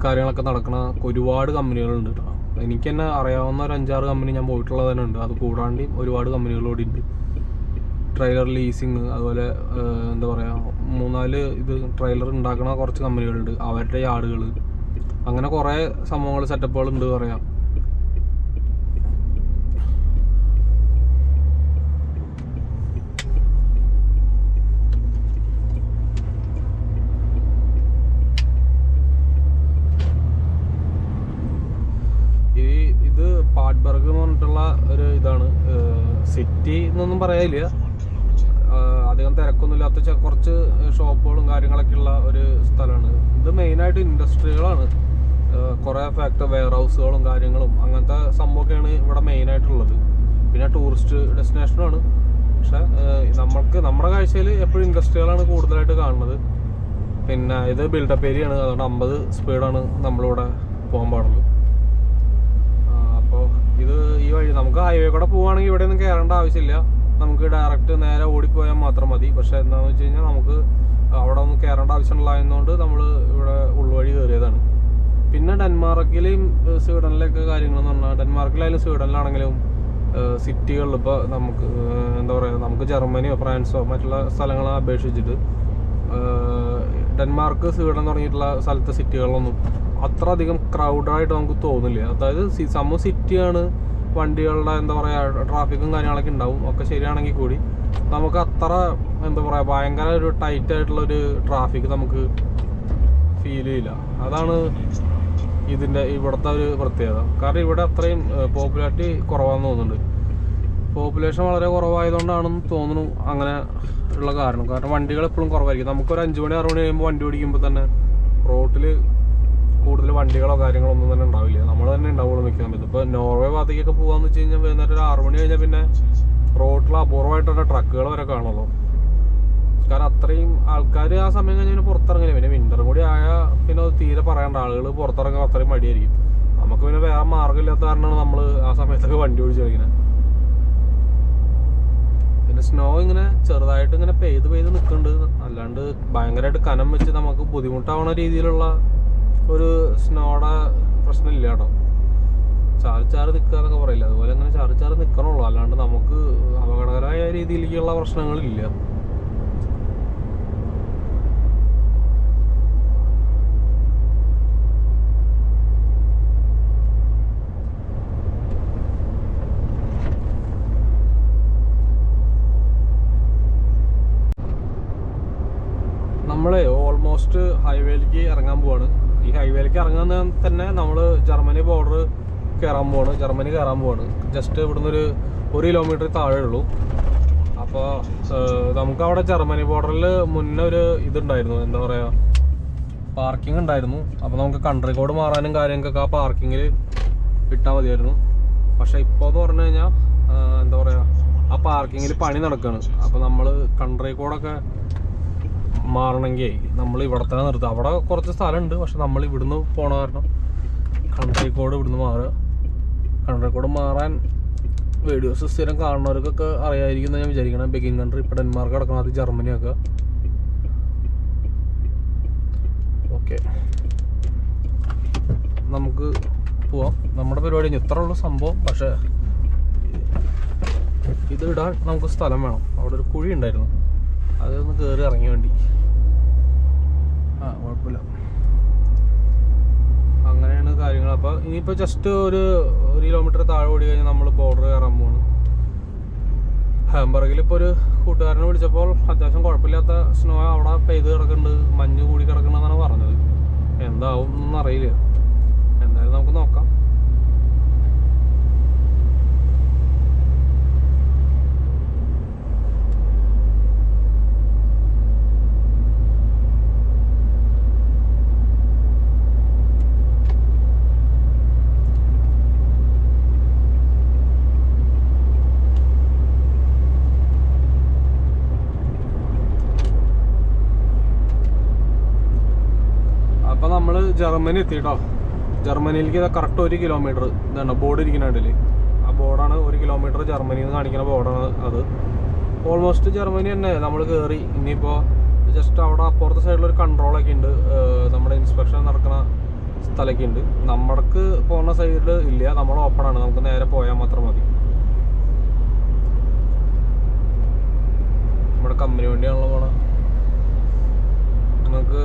കാര്യങ്ങളൊക്കെ നടക്കുന്ന ഒരുപാട് കമ്പനികളുണ്ട് കേട്ടോ. എനിക്ക് തന്നെ അറിയാവുന്ന ഒരു 5-6 കമ്പനി ഞാൻ പോയിട്ടുള്ളത് തന്നെ ഉണ്ട്. അത് കൂടാണ്ട് ഒരുപാട് കമ്പനികളോട് ഉണ്ട്. ട്രെയിലർ ലീസിങ്, അതുപോലെ എന്താ പറയുക 3-4 ഇത് ട്രെയിലർ ഉണ്ടാക്കുന്ന കുറച്ച് കമ്പനികളുണ്ട്, അവരുടെ യാർഡുകൾ, അങ്ങനെ കുറേ സംഭവങ്ങൾ സെറ്റപ്പുകൾ ഉണ്ട് പറയാം. ഇത് പാട്ബർഗ് എന്ന് പറഞ്ഞിട്ടുള്ള ഒരു ഇതാണ്. സിറ്റി എന്നൊന്നും പറയാനില്ല, അധികം തിരക്കൊന്നുമില്ലാത്ത കുറച്ച് ഷോപ്പുകളും കാര്യങ്ങളൊക്കെ ഉള്ള ഒരു സ്ഥലമാണ്. ഇത് മെയിനായിട്ട് ഇൻഡസ്ട്രികളാണ്, കുറേ ഫാക്ടറി വെയർ ഹൗസുകളും കാര്യങ്ങളും അങ്ങനത്തെ സംഭവമൊക്കെയാണ് ഇവിടെ മെയിനായിട്ടുള്ളത്. പിന്നെ ടൂറിസ്റ്റ് ഡെസ്റ്റിനേഷനാണ്. പക്ഷെ നമ്മുടെ കാഴ്ചയിൽ എപ്പോഴും ഇൻഡസ്ട്രികളാണ് കൂടുതലായിട്ട് കാണുന്നത്. പിന്നെ ഇത് ബിൽഡപ്പ് ഏരിയ ആണ്, അതുകൊണ്ട് 50 സ്പീഡാണ് നമ്മളിവിടെ പോകാൻ പാടുള്ളൂ. അപ്പോൾ ഇത് ഈ വഴി നമുക്ക് ഹൈവേ കൂടെ പോവുകയാണെങ്കിൽ ഇവിടെ ഒന്നും കയറേണ്ട ആവശ്യമില്ല, നമുക്ക് ഡയറക്റ്റ് നേരെ ഓടിപ്പോയാൽ മാത്രം മതി. പക്ഷേ എന്താണെന്ന് വെച്ച് കഴിഞ്ഞാൽ നമുക്ക് അവിടെ ഒന്നും കയറേണ്ട ആവശ്യമുള്ളതുകൊണ്ട് നമ്മൾ ഇവിടെ ഉൾവഴി കയറിയതാണ്. പിന്നെ ഡെൻമാർക്കിലെയും സ്വീഡനിലൊക്കെ കാര്യങ്ങളെന്ന് പറഞ്ഞാൽ, ഡെൻമാർക്കിലായാലും സ്വീഡനിലാണെങ്കിലും സിറ്റികളിൽ ഇപ്പോൾ നമുക്ക് എന്താ പറയുക, നമുക്ക് ജർമ്മനിയോ ഫ്രാൻസോ മറ്റുള്ള സ്ഥലങ്ങളെ അപേക്ഷിച്ചിട്ട് ഡെൻമാർക്ക്, സ്വീഡൻ തുടങ്ങിയിട്ടുള്ള സ്ഥലത്തെ സിറ്റികളിലൊന്നും അത്ര അധികം ക്രൗഡായിട്ട് നമുക്ക് തോന്നില്ല. അതായത് സംഭവം സിറ്റിയാണ്, വണ്ടികളുടെ എന്താ പറയുക ട്രാഫിക്കും കാര്യങ്ങളൊക്കെ ഉണ്ടാവും, ഒക്കെ ശരിയാണെങ്കിൽ കൂടി നമുക്ക് അത്ര എന്താ പറയുക ഭയങ്കര ഒരു ടൈറ്റ് ആയിട്ടുള്ളൊരു ട്രാഫിക് നമുക്ക് ഫീൽ ചെയ്യില്ല. അതാണ് ഇവിടുത്തെ ഒരു പ്രത്യേകത. കാരണം ഇവിടെ അത്രയും പോപ്പുലാരിറ്റി കുറവാണെന്ന് തോന്നുന്നുണ്ട്. പോപ്പുലേഷൻ വളരെ കുറവായതുകൊണ്ടാണെന്ന് തോന്നുന്നു അങ്ങനെ ഉള്ള കാരണം വണ്ടികൾ എപ്പോഴും കുറവായിരിക്കും. നമുക്കൊരു 5 മണി 6 മണി കഴിയുമ്പോൾ വണ്ടി ഓടിക്കുമ്പോൾ തന്നെ റോട്ടിൽ കൂടുതൽ വണ്ടികളോ കാര്യങ്ങളോ ഒന്നും തന്നെ ഉണ്ടാവില്ല, നമ്മൾ തന്നെ ഉണ്ടാവുള്ളൂ നിൽക്കാൻ പറ്റും. ഇപ്പോൾ നോർവേ ഭാഗത്തേക്കൊക്കെ പോകാമെന്ന് വെച്ച് കഴിഞ്ഞാൽ വൈകുന്നേരം ഒരു 6 മണി കഴിഞ്ഞാൽ പിന്നെ റോഡിൽ അപൂർവമായിട്ടുള്ള ട്രക്കുകൾ വരെ കാണുള്ളൂ. കാരണം അത്രയും ആൾക്കാർ ആ സമയം കഴിഞ്ഞാൽ പുറത്തിറങ്ങില്ല. പിന്നെ വിൻ്ററും കൂടി ആയാൽ പിന്നെ തീരെ പറയേണ്ട, ആളുകൾ പുറത്തിറങ്ങാൻ അത്രയും മടിയായിരിക്കും. നമുക്ക് പിന്നെ വേറെ മാർഗ്ഗമില്ലാത്ത കാരണമാണ് നമ്മൾ ആ സമയത്തൊക്കെ വണ്ടി ഓടിച്ച് കളിക്കുന്നത്. പിന്നെ സ്നോ ഇങ്ങനെ ചെറുതായിട്ട് ഇങ്ങനെ പെയ്ത് നിൽക്കുന്നുണ്ട്, അല്ലാണ്ട് ഭയങ്കരമായിട്ട് കനം വെച്ച് നമുക്ക് ബുദ്ധിമുട്ടാവുന്ന രീതിയിലുള്ള ഒരു സ്നോയുടെ പ്രശ്നമില്ല കേട്ടോ. ചാറി നിൽക്കുക എന്നൊക്കെ പറയില്ല, അതുപോലെ അങ്ങനെ ചാറി നിൽക്കണുള്ളൂ, അല്ലാണ്ട് നമുക്ക് അപകടകരമായ രീതിയിലേക്കുള്ള പ്രശ്നങ്ങളില്ല. നമ്മളെ ഓൾമോസ്റ്റ് ഹൈവേയിലേക്ക് ഇറങ്ങാൻ പോവാണ്. ഈ ഹൈവേയിലേക്ക് ഇറങ്ങാൻ തന്നെ നമ്മൾ ജർമ്മനി ബോർഡർ ജർമ്മനി കയറാൻ പോവാണ്. ജസ്റ്റ് ഇവിടുന്ന് ഒരു 1 കിലോമീറ്റർ താഴെ ഉള്ളൂ. അപ്പോൾ നമുക്കവിടെ ജർമ്മനി ബോർഡറിൽ മുന്നേ ഒരു ഇതുണ്ടായിരുന്നു, എന്താ പറയുക പാർക്കിംഗ് ഉണ്ടായിരുന്നു. അപ്പോൾ നമുക്ക് കൺട്രി കോഡ് മാറാനും കാര്യങ്ങൾക്കൊക്കെ ആ പാർക്കിങ്ങിൽ ഇട്ടാൽ മതിയായിരുന്നു. പക്ഷേ ഇപ്പോൾ എന്ന് പറഞ്ഞു കഴിഞ്ഞാൽ എന്താ പറയുക ആ പാർക്കിങ്ങിൽ പണി നടക്കുകയാണ്. അപ്പോൾ നമ്മൾ കൺട്രി കോഡൊക്കെ മാറണമെങ്കിൽ നമ്മൾ ഇവിടെ തന്നെ നിർത്തുക. അവിടെ കുറച്ച് സ്ഥലമുണ്ട്, പക്ഷെ നമ്മൾ ഇവിടുന്ന് പോണ കാരണം കൺട്രി കോഡ് ഇവിടുന്ന് മാറുക. കൺട്രി കോഡ് മാറാൻ വീഡിയോസ് സ്ഥിരം കാണുന്നവർക്കൊക്കെ അറിയായിരിക്കും എന്ന് ഞാൻ വിചാരിക്കണം. ബെഗിങ് കൺട്രി ഇപ്പോൾ ഡെൻമാർക്ക് കിടക്കണം, അത് ജർമ്മനിയൊക്കെ. ഓക്കെ, നമുക്ക് പോവാം. നമ്മുടെ പരിപാടി ഇത്ര ഉള്ളൂ സംഭവം. പക്ഷേ ഇത് ഇടാൻ നമുക്ക് സ്ഥലം വേണം. അവിടെ ഒരു കുഴി ഉണ്ടായിരുന്നു, അതൊന്ന് കയറി ഇറങ്ങി വേണ്ടി. കുഴപ്പമില്ല, അങ്ങനെയാണ് കാര്യങ്ങൾ. അപ്പോൾ ഇനിയിപ്പോൾ ജസ്റ്റ് ഒരു കിലോമീറ്റർ താഴെ ഓടി കഴിഞ്ഞാൽ നമ്മൾ ബോർഡർ കയറാൻ പോവാണ്. ഹാംബർഗിൽ ഇപ്പോൾ ഒരു കൂട്ടുകാരനെ വിളിച്ചപ്പോൾ അത്യാവശ്യം കുഴപ്പമില്ലാത്ത സ്നോ അവിടെ പെയ്ത് കിടക്കുന്നുണ്ട്, മഞ്ഞ് കൂടി കിടക്കണമെന്നാണ് പറഞ്ഞത്. എന്താവും എന്നൊന്നും അറിയില്ല, എന്തായാലും നമുക്ക് നോക്കാം. നമ്മൾ ജർമ്മനി എത്തിയിട്ടോ. ജർമ്മനിയിലേക്ക് കറക്റ്റ് 1 കിലോമീറ്റർ ഇതാണ് ബോർഡ് ഇരിക്കുന്നുണ്ടല്ലേ, ആ ബോർഡാണ് 1 കിലോമീറ്റർ ജർമ്മനിയിൽ നിന്ന് കാണിക്കുന്ന ബോർഡാണ് അത്. ഓൾമോസ്റ്റ് ജർമ്മനി തന്നെ നമ്മൾ കയറി. ഇനിയിപ്പോൾ ജസ്റ്റ് അവിടെ അപ്പുറത്തെ സൈഡിലൊരു കൺട്രോളൊക്കെ ഉണ്ട്, നമ്മുടെ ഇൻസ്പെക്ഷൻ നടക്കുന്ന സ്ഥലമൊക്കെ ഉണ്ട്. നമ്മൾക്ക് പോകുന്ന സൈഡിൽ ഇല്ല, നമ്മൾ ഓപ്പണാണ്, നമുക്ക് നേരെ പോയാൽ മാത്രം മതി. നമ്മുടെ കമ്പനി വണ്ടിയാണല്ലോ പോണത്. നമുക്ക്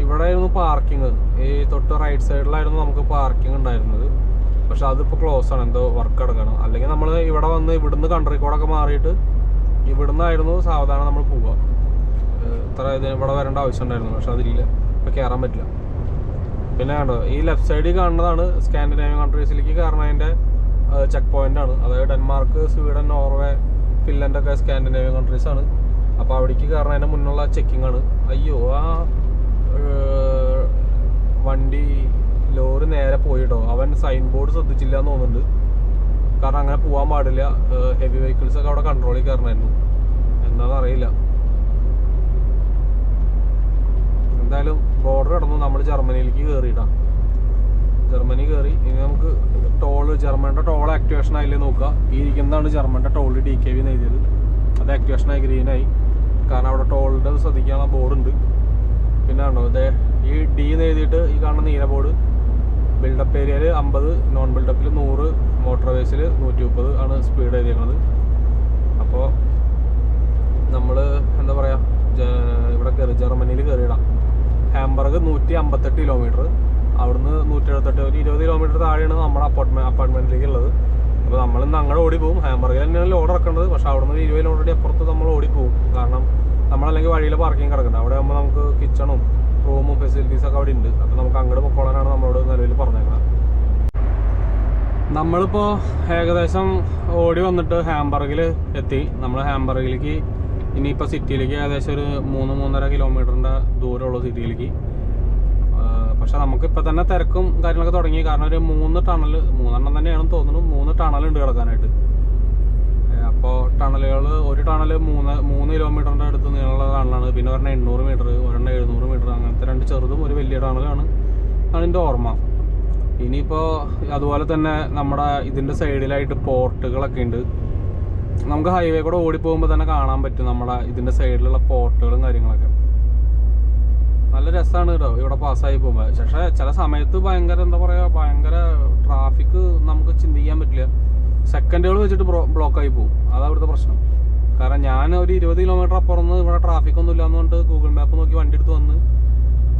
ഇവിടെ ആയിരുന്നു പാർക്കിങ്. ഈ തൊട്ട് റൈറ്റ് സൈഡിലായിരുന്നു നമുക്ക് പാർക്കിംഗ് ഉണ്ടായിരുന്നത്. പക്ഷെ അതിപ്പോൾ ക്ലോസ് ആണ്, എന്തോ വർക്ക് എടുക്കണം. അല്ലെങ്കിൽ നമ്മൾ ഇവിടെ വന്ന് ഇവിടുന്ന് കൺട്രി കോഡൊക്കെ മാറിയിട്ട് ഇവിടുന്നായിരുന്നു സാവധാനം നമ്മൾ പോവുക. ഇത്ര ഇവിടെ വരേണ്ട ആവശ്യം ഉണ്ടായിരുന്നു, പക്ഷെ അതില്ല, ഇപ്പം കയറാൻ പറ്റില്ല. പിന്നെ കണ്ടോ ഈ ലെഫ്റ്റ് സൈഡിൽ കാണുന്നതാണ് സ്കാൻഡിനേവിയൻ കൺട്രീസിലേക്ക് കയറുന്നതിൻ്റെ ചെക്ക് പോയിന്റ് ആണ്. അതായത് ഡെൻമാർക്ക്, സ്വീഡൻ, നോർവേ, ഫിൻലൻഡ് ഒക്കെ സ്കാൻഡിനേവിയൻ കൺട്രീസ് ആണ്. അപ്പോൾ അവിടേക്ക് കയറുന്നതിൻ്റെ മുന്നുള്ള ചെക്കിംഗ് ആണ്. അയ്യോ, ആ വണ്ടി ലോറി നേരെ പോയിട്ടോ. അവൻ സൈൻ ബോർഡ് ശ്രദ്ധിച്ചില്ല എന്ന് തോന്നുന്നുണ്ട്. കാരണം അങ്ങനെ പോകാൻ പാടില്ല, ഹെവി വെഹിക്കിൾസ് ഒക്കെ അവിടെ കൺട്രോളിൽ കയറണമായിരുന്നു. എന്താണെന്ന് അറിയില്ല. എന്തായാലും ബോർഡർ കടന്നു, നമ്മൾ ജർമ്മനിയിലേക്ക് കയറിയിട്ടാണ്. ജർമ്മനി കയറി. ഇനി നമുക്ക് ടോള്, ജർമ്മനിയുടെ ടോൾ ആക്ടിവേഷൻ ആയില്ലേ നോക്കുക. ഈ ഇരിക്കുന്നതാണ് ജർമ്മനിയുടെ ടോള് DKV എന്ന് എഴുതിയത്. അത് ആക്ടിവേഷനായി, ഗ്രീനായി. കാരണം അവിടെ ടോളിൻ്റെ ശ്രദ്ധിക്കാനുള്ള ബോർഡുണ്ട്. പിന്നെ ആണോ ഇതേ ഈ D എന്ന് എഴുതിയിട്ട് ഈ കാണുന്ന നീല ബോർഡ്. ബിൽഡപ്പ് ഏരിയയിൽ 50, നോൺ ബിൽഡപ്പിൽ 100, മോട്ടോർ വേസിൽ 130 ആണ് സ്പീഡ് എഴുതിയിരിക്കുന്നത്. അപ്പോൾ നമ്മൾ എന്താ പറയുക, ഇവിടെ കയറി ജർമ്മനിയിൽ കയറിയിടാം. ഹാംബർഗ് 158 കിലോമീറ്റർ, അവിടുന്ന് 178, ഒരു 20 കിലോമീറ്റർ താഴെയാണ് നമ്മുടെ അപ്പാർട്ട്മെൻറ്റിലേക്ക് ഉള്ളത്. അപ്പോൾ നമ്മളിന്ന് അങ്ങോട്ട് ഓടി പോകും. ഹാംബർഗിൽ തന്നെയാണ് ലോഡ് ഇറക്കേണ്ടത്, പക്ഷേ അവിടെ നിന്ന് 20 കിലോമീറ്റർ അപ്പുറത്ത് നമ്മൾ ഓടി പോകും. കാരണം നമ്മളല്ലെങ്കിൽ വഴിയിൽ പാർക്കിംഗ് കിടക്കുന്നുണ്ട്. അവിടെ ആകുമ്പോൾ നമുക്ക് കിച്ചണും റൂമും ഫെസിലിറ്റീസൊക്കെ അവിടെ ഉണ്ട്. അപ്പോൾ നമുക്ക് അങ്ങോട്ട് പൊക്കോളാനാണ് നമ്മളോട് നിലവിൽ പറഞ്ഞേക്കുന്നത്. നമ്മളിപ്പോൾ ഏകദേശം ഓടി വന്നിട്ട് ഹാംബർഗിൽ എത്തി. നമ്മൾ ഹാംബർഗിലേക്ക് ഇനിയിപ്പോൾ സിറ്റിയിലേക്ക് ഏകദേശം ഒരു 3-3.5 കിലോമീറ്ററിൻ്റെ ദൂരമുള്ള സിറ്റിയിലേക്ക്. പക്ഷെ നമുക്കിപ്പോൾ തന്നെ തിരക്കും കാര്യങ്ങളൊക്കെ തുടങ്ങി. കാരണം ഒരു 3 ടണൽ, 3 തന്നെയാണെന്ന് തോന്നുന്നു, 3 ടണലുണ്ട് കിടക്കാനായിട്ട്. അപ്പോൾ ടണലുകൾ, ഒരു ടണൽ 3 കിലോമീറ്ററിൻ്റെ അടുത്ത് നീളമുള്ള ടണലാണ്. പിന്നെ ഒരെണ്ണം 800 മീറ്റർ, ഒരെണ്ണം 700 മീറ്റർ, അങ്ങനത്തെ 2 ചെറുതും ഒരു വലിയ ടണലാണ് എൻ്റെ ഓർമ്മ. ഇനിയിപ്പോൾ അതുപോലെ തന്നെ നമ്മുടെ ഇതിൻ്റെ സൈഡിലായിട്ട് പോർട്ടുകളൊക്കെ ഉണ്ട്. നമുക്ക് ഹൈവേ കൂടെ ഓടിപ്പോകുമ്പോൾ തന്നെ കാണാൻ പറ്റും നമ്മുടെ ഇതിൻ്റെ സൈഡിലുള്ള പോർട്ടുകളും കാര്യങ്ങളൊക്കെ. നല്ല രസമാണ് കേട്ടോ ഇവിടെ പാസ്സായി പോകുമ്പോൾ. പക്ഷേ ചില സമയത്ത് ഭയങ്കര എന്താ പറയുക, ഭയങ്കര ട്രാഫിക് നമുക്ക് ചിന്തിക്കാൻ പറ്റില്ല. സെക്കൻഡുകൾ വെച്ചിട്ട് ബ്ലോക്കായി പോകും. അതാണ് ഇവിടുത്തെ പ്രശ്നം. കാരണം ഞാൻ ഒരു 20 കിലോമീറ്റർ അപ്പുറന്ന് ഇവിടെ ട്രാഫിക് ഒന്നും ഇല്ലാന്നുകൊണ്ട് ഗൂഗിൾ മാപ്പ് നോക്കി വണ്ടി എടുത്ത് വന്ന്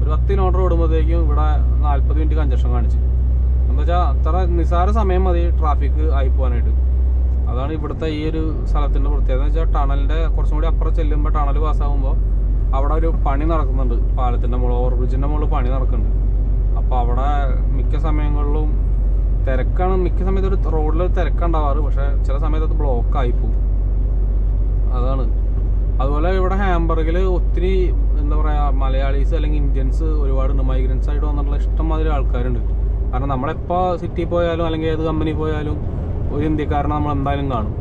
ഒരു 10 കിലോമീറ്റർ ഓടുമ്പോഴത്തേക്കും ഇവിടെ 40 മിനിറ്റ് കഞ്ചക്ഷൻ കാണിച്ചു. എന്താ വെച്ചാൽ അത്ര നിസ്സാര സമയം മതി ട്രാഫിക് ആയി പോകാനായിട്ട്. അതാണ് ഇവിടുത്തെ ഈ ഒരു സ്ഥലത്തിൻ്റെ പ്രത്യേകത. എന്ന് വെച്ചാൽ ടണലിൻ്റെ കുറച്ചും കൂടി അപ്പുറം ചെല്ലുമ്പോൾ, ടണൽ പാസ്സാകുമ്പോൾ അവിടെ ഒരു പണി നടക്കുന്നുണ്ട്. പാലത്തിൻ്റെ മുകളിൽ, ഓവർ ബ്രിഡ്ജിൻ്റെ മുകളിൽ പണി നടക്കുന്നുണ്ട്. അപ്പോൾ അവിടെ മിക്ക സമയങ്ങളിലും തിരക്കാണ്. മിക്ക സമയത്ത് ഒരു റോഡിൽ തിരക്കുണ്ടാവാറ്, പക്ഷേ ചില സമയത്ത് അത് ബ്ലോക്കായി പോകും. അതാണ്. അതുപോലെ ഇവിടെ ഹാംബർഗിൽ ഒത്തിരി എന്താ പറയുക, മലയാളീസ് അല്ലെങ്കിൽ ഇന്ത്യൻസ് ഒരുപാടുണ്ട്. മൈഗ്രൻസ് ആയിട്ട് വന്നിട്ടുള്ള ഇഷ്ടംമാതിരി ആൾക്കാരുണ്ട്. കാരണം നമ്മളെപ്പോൾ സിറ്റിയിൽ പോയാലും അല്ലെങ്കിൽ ഏത് കമ്പനി പോയാലും ഒരു ഇന്ത്യക്കാരനെ നമ്മൾ എന്തായാലും കാണും.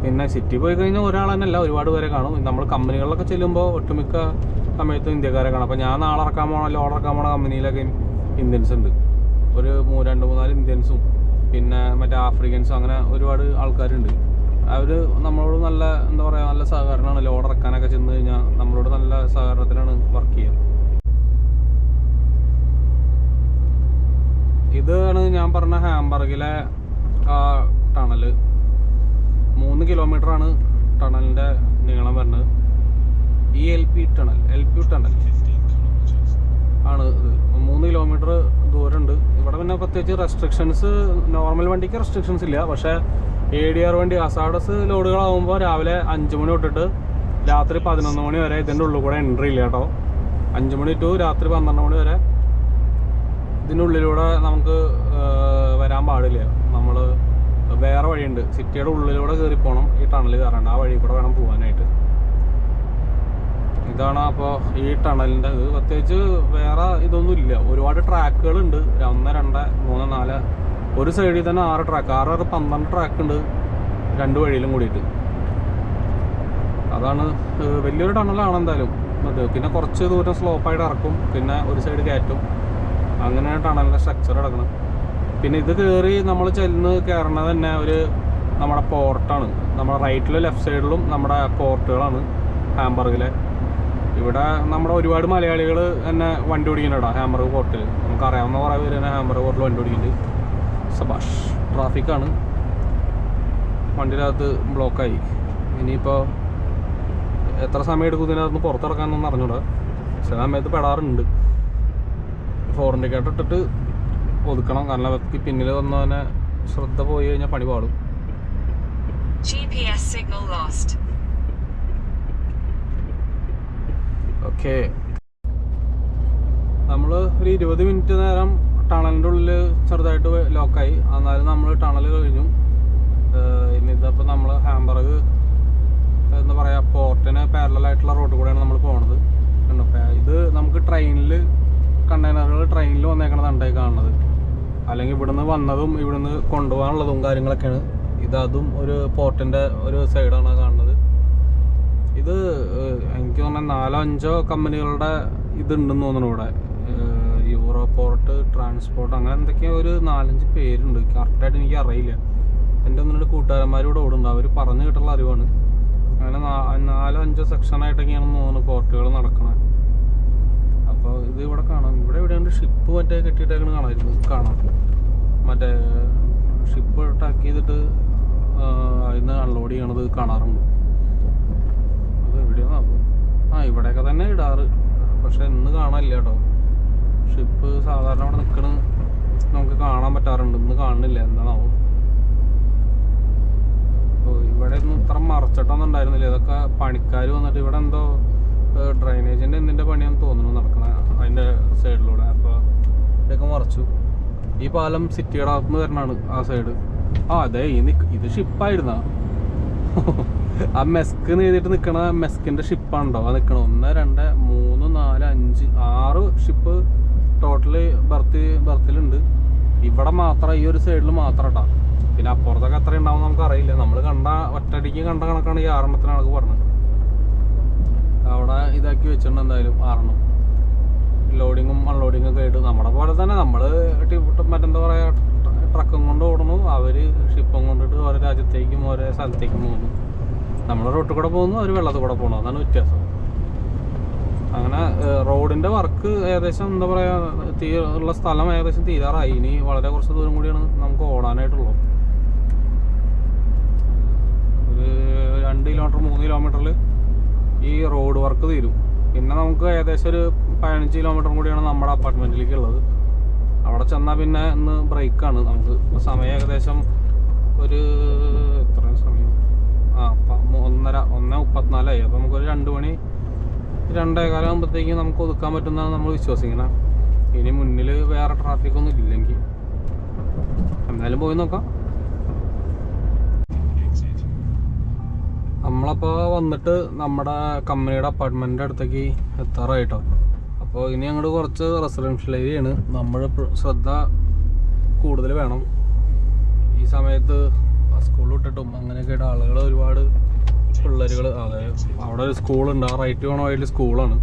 പിന്നെ സിറ്റി പോയി കഴിഞ്ഞാൽ ഒരാൾ തന്നെയല്ല, ഒരുപാട് പേരെ കാണും. നമ്മൾ കമ്പനികളിലൊക്കെ ചെല്ലുമ്പോൾ ഒട്ടുമിക്ക സമയത്തും ഇന്ത്യക്കാരെ കാണും. അപ്പോൾ ഞാൻ നാളെ ഇറക്കാൻ പോകണം, ലോഡ് ഇറക്കാൻ പോകണ കമ്പനിയിലൊക്കെ ഇന്ത്യൻസ് ഉണ്ട്. ഒരു 2-3 ഇന്ത്യൻസും പിന്നെ മറ്റേ ആഫ്രിക്കൻസും, അങ്ങനെ ഒരുപാട് ആൾക്കാരുണ്ട്. അവർ നമ്മളോട് നല്ല എന്താ പറയുക, നല്ല സഹകരണമാണ്. ലോഡ് ഇറക്കാനൊക്കെ ചെന്ന് കഴിഞ്ഞാൽ നമ്മളോട് നല്ല സഹകരണത്തിലാണ് വർക്ക് ചെയ്യുക. ഇതാണ് ഞാൻ പറഞ്ഞ ഹാംബർഗിലെ ടണൽ. 3 കിലോമീറ്ററാണ് ടണലിൻ്റെ നീളം വരുന്നത്. LP ടണൽ ആണ് ഇത്. 3 കിലോമീറ്റർ ദൂരമുണ്ട്. ഇവിടെ പിന്നെ പ്രത്യേകിച്ച് റെസ്ട്രിക്ഷൻസ്, നോർമൽ വണ്ടിക്ക് റെസ്ട്രിക്ഷൻസ് ഇല്ല. പക്ഷേ ADR വണ്ടി, ഹസാർഡസ് ലോഡുകളാകുമ്പോൾ രാവിലെ 5 മണി തൊട്ടിട്ട് രാത്രി 11 മണി വരെ ഇതിൻ്റെ ഉള്ളിൽ കൂടെ എൻട്രി ഇല്ല കേട്ടോ. 5 മണി ടു രാത്രി 12 മണി വരെ ഇതിൻ്റെ ഉള്ളിലൂടെ നമുക്ക് വരാൻ പാടില്ല. നമ്മൾ വേറെ വഴിയുണ്ട്, സിറ്റിയുടെ ഉള്ളിലൂടെ കയറി പോകണം. ഈ ടണൽ കയറേണ്ട, ആ വഴി കൂടെ വേണം പോകാനായിട്ട്. ഇതാണ് അപ്പോൾ ഈ ടണലിൻ്റെ ഇത്. പ്രത്യേകിച്ച് വേറെ ഇതൊന്നും ഇല്ല. ഒരുപാട് ട്രാക്കുകളുണ്ട്. 1, 2, 3, 4, ഒരു സൈഡിൽ തന്നെ 6 ട്രാക്ക്, 6, 12 ട്രാക്ക് ഉണ്ട് 2 വഴിയിലും കൂടിയിട്ട്. അതാണ് വലിയൊരു ടണലാണ് എന്തായാലും അത്. പിന്നെ കുറച്ച് ദൂരം സ്ലോപ്പായിട്ട് ഇറക്കും, പിന്നെ ഒരു സൈഡ് കയറ്റും. അങ്ങനെയാണ് ടണലിൻ്റെ സ്ട്രക്ചർ കിടക്കണം. പിന്നെ ഇത് കയറി നമ്മൾ കയറണത് തന്നെ ഒരു നമ്മുടെ പോർട്ടാണ്. നമ്മുടെ റൈറ്റിലും ലെഫ്റ്റ് സൈഡിലും നമ്മുടെ പോർട്ടുകളാണ് ഹാംബർഗിലെ. ഇവിടെ നമ്മുടെ ഒരുപാട് മലയാളികൾ തന്നെ വണ്ടി ഓടിക്കുന്നുണ്ടോ ഹാംബർഗ് പോർട്ടിൽ. നമുക്കറിയാവുന്ന കുറേ പേര് തന്നെ ഹാംബർഗ് പോർട്ടിൽ വണ്ടി ഓടിക്കുന്നുണ്ട്. സബാഷ്. ട്രാഫിക്കാണ്, വണ്ടിയിനകത്ത് ബ്ലോക്കായി. ഇനിയിപ്പോൾ എത്ര സമയം എടുക്കും ഇതിനകത്ത് പുറത്തിറക്കാനൊന്നും അറിഞ്ഞൂടാ. ചില സമയത്ത് പെടാറുണ്ട്. ഫോർ ഇൻഡിക്കേറ്റർ ഇട്ടിട്ട് ഒതുക്കണം, കാരണം അവർക്ക് പിന്നിൽ വന്നവനെ ശ്രദ്ധ പോയി കഴിഞ്ഞാൽ പണി പാടും. ഓക്കെ, നമ്മൾ ഒരു 20 മിനിറ്റ് നേരം ടണലിൻ്റെ ഉള്ളിൽ ചെറുതായിട്ട് ലോക്കായി. എന്നാലും നമ്മൾ ടണൽ കഴിഞ്ഞു. ഇനി ഇതപ്പോൾ നമ്മൾ ഹാംബർഗ് എന്താ പറയുക, പോർട്ടിന് പാരലായിട്ടുള്ള റോഡ് കൂടെയാണ് നമ്മൾ പോണത്. കണ്ടോ, ഇത് നമുക്ക് ട്രെയിനിൽ കണ്ടെയ്നറുകൾ ട്രെയിനിൽ വന്നേക്കണതുണ്ടായി കാണുന്നത്. അല്ലെങ്കിൽ ഇവിടുന്ന് വന്നതും ഇവിടുന്ന് കൊണ്ടുപോകാനുള്ളതും കാര്യങ്ങളൊക്കെയാണ്. ഇതും ഒരു പോർട്ടിൻ്റെ ഒരു സൈഡാണ് കാണുന്നത്. ഇത് എനിക്ക് തോന്നുന്നത് 4-5 കമ്പനികളുടെ ഇതുണ്ടെന്ന് തോന്നുന്നു ഇവിടെ. യൂറോപോർട്ട്, ട്രാൻസ്പോർട്ട്, അങ്ങനെ എന്തൊക്കെയോ ഒരു 4-5 പേരുണ്ട്. കറക്റ്റായിട്ട് എനിക്ക് അറിയില്ല. എൻ്റെ 1-2 കൂട്ടുകാരന്മാരിവിടെ ഓടുന്നുണ്ട്, അവർ പറഞ്ഞു കിട്ടുള്ള അറിവാണ്. അങ്ങനെ 4-5 സെക്ഷനായിട്ടൊക്കെയാണെന്ന് തോന്നുന്നു പോർട്ടുകൾ നടക്കണത്. അപ്പോൾ ഇത് ഇവിടെ കാണാം. ഇവിടെ എവിടെയുണ്ട് ഷിപ്പ് മറ്റേ കെട്ടിയിട്ടേക്കണ് കാണാം. മറ്റേ ഷിപ്പ് ടക്ക് ചെയ്തിട്ട് അതിന്ന് അൺലോഡ് ചെയ്യണത് കാണാറുണ്ട്. അത് എവിടെയാണോ? ഇവിടെയൊക്കെ തന്നെ ഇടാറ്, പക്ഷെ ഇന്ന് കാണാനില്ല കേട്ടോ. ഷിപ്പ് സാധാരണ അവിടെ നിൽക്കണ നമുക്ക് കാണാൻ പറ്റാറുണ്ട്, ഇന്ന് കാണുന്നില്ല. എന്താണാവോ? ഇവിടെ ഒന്നും ഇത്ര മറച്ചിട്ടൊന്നും ഉണ്ടായിരുന്നില്ല. ഇതൊക്കെ പണിക്കാർ വന്നിട്ട് ഇവിടെ എന്തോ ഡ്രൈനേജിൻ്റെ എന്തിൻ്റെ പണിയാണെന്ന് തോന്നുന്നു നടക്കണ അതിൻ്റെ സൈഡിലൂടെ. അപ്പോൾ ഇതൊക്കെ മറച്ചു. ഈ പാലം സിറ്റിയുടെ അകത്തുനിന്ന് വരണതാണ് ആ സൈഡ്. അതെ, ഇത് ഷിപ്പായിരുന്നാ? ആ മെസ്ക് എഴുതിയിട്ട് നിൽക്കണ മെസ്കിൻ്റെ ഷിപ്പാണല്ലോ അത് നിൽക്കണം. 1, 2, 3, 4, 5, 6 ഷിപ്പ് ടോട്ടല് ബർത്തിലുണ്ട്. ഇവിടെ മാത്രം, ഈ ഒരു സൈഡിൽ മാത്രം കേട്ടോ. പിന്നെ അപ്പുറത്തൊക്കെ എത്ര ഉണ്ടാവും നമുക്കറിയില്ല. നമ്മൾ ഒറ്റയടിക്ക് കണ്ട കണക്കാണ് ഈ 6 കണക്ക് പറഞ്ഞത്. അവിടെ ഇതാക്കി വെച്ചിട്ടുണ്ട് എന്തായാലും 6. ലോഡിങ്ങും അൺലോഡിങ്ങും ഒക്കെ ആയിട്ട് നമ്മുടെ പോലെ തന്നെ നമ്മൾ മറ്റെന്താ പറയുക, ട്രക്കും കൊണ്ട് ഓടണു, അവർ ഷിപ്പും കൊണ്ടിട്ട് ഓരോ രാജ്യത്തേക്കും ഓരോ സ്ഥലത്തേക്കും പോകുന്നു. നമ്മൾ റോട്ടിൽ കൂടെ പോകുന്നു, അവർ വെള്ളത്തിൽ കൂടെ പോകണം. അതാണ് വ്യത്യാസം. അങ്ങനെ റോഡിൻ്റെ വർക്ക് ഏകദേശം എന്താ പറയുക, ഉള്ള സ്ഥലം ഏകദേശം തീരാറായി. ഇനി വളരെ കുറച്ച് ദൂരം കൂടിയാണ് നമുക്ക് ഓടാനായിട്ടുള്ളൂ. ഒരു 2 കിലോമീറ്റർ 3 കിലോമീറ്ററിൽ ഈ റോഡ് വർക്ക് തീരും. പിന്നെ നമുക്ക് ഏകദേശം ഒരു 15 കിലോമീറ്റർ കൂടിയാണ് നമ്മുടെ അപ്പാർട്ട്മെൻറ്റിലേക്ക് ഉള്ളത്. അവിടെ ചെന്നാൽ പിന്നെ ഇന്ന് ബ്രേക്കാണ് നമുക്ക്. സമയം ഏകദേശം ഒരു എത്രയും സമയം 1:34. അപ്പോൾ നമുക്കൊരു 2 മണി 2:15 ആകുമ്പോഴത്തേക്കും നമുക്ക് ഒതുക്കാൻ പറ്റുന്നതാണ് നമ്മൾ വിശ്വസിക്കണം. ഇനി മുന്നിൽ വേറെ ട്രാഫിക്കൊന്നും ഇല്ലെങ്കിൽ എന്തായാലും പോയി നോക്കാം. നമ്മളപ്പോൾ വന്നിട്ട് നമ്മുടെ കമ്പനിയുടെ അപ്പാർട്ട്മെൻറ്റിൻ്റെ അടുത്തേക്ക് എത്താറായിട്ടോ. അപ്പോൾ ഇനി അങ്ങോട്ട് കുറച്ച് റെസിഡൻഷ്യൽ ഏരിയയാണ്. നമ്മൾ ശ്രദ്ധ കൂടുതൽ വേണം ഈ സമയത്ത്. സ്കൂൾ വിട്ടിട്ടും അങ്ങനെയൊക്കെയായിട്ട് ആളുകൾ ഒരുപാട് പിള്ളേരുകൾ, അതായത് അവിടെ ഒരു സ്കൂളുണ്ട്, ആ റൈറ്റ് പോണ വഴിയിൽ സ്കൂളാണ്.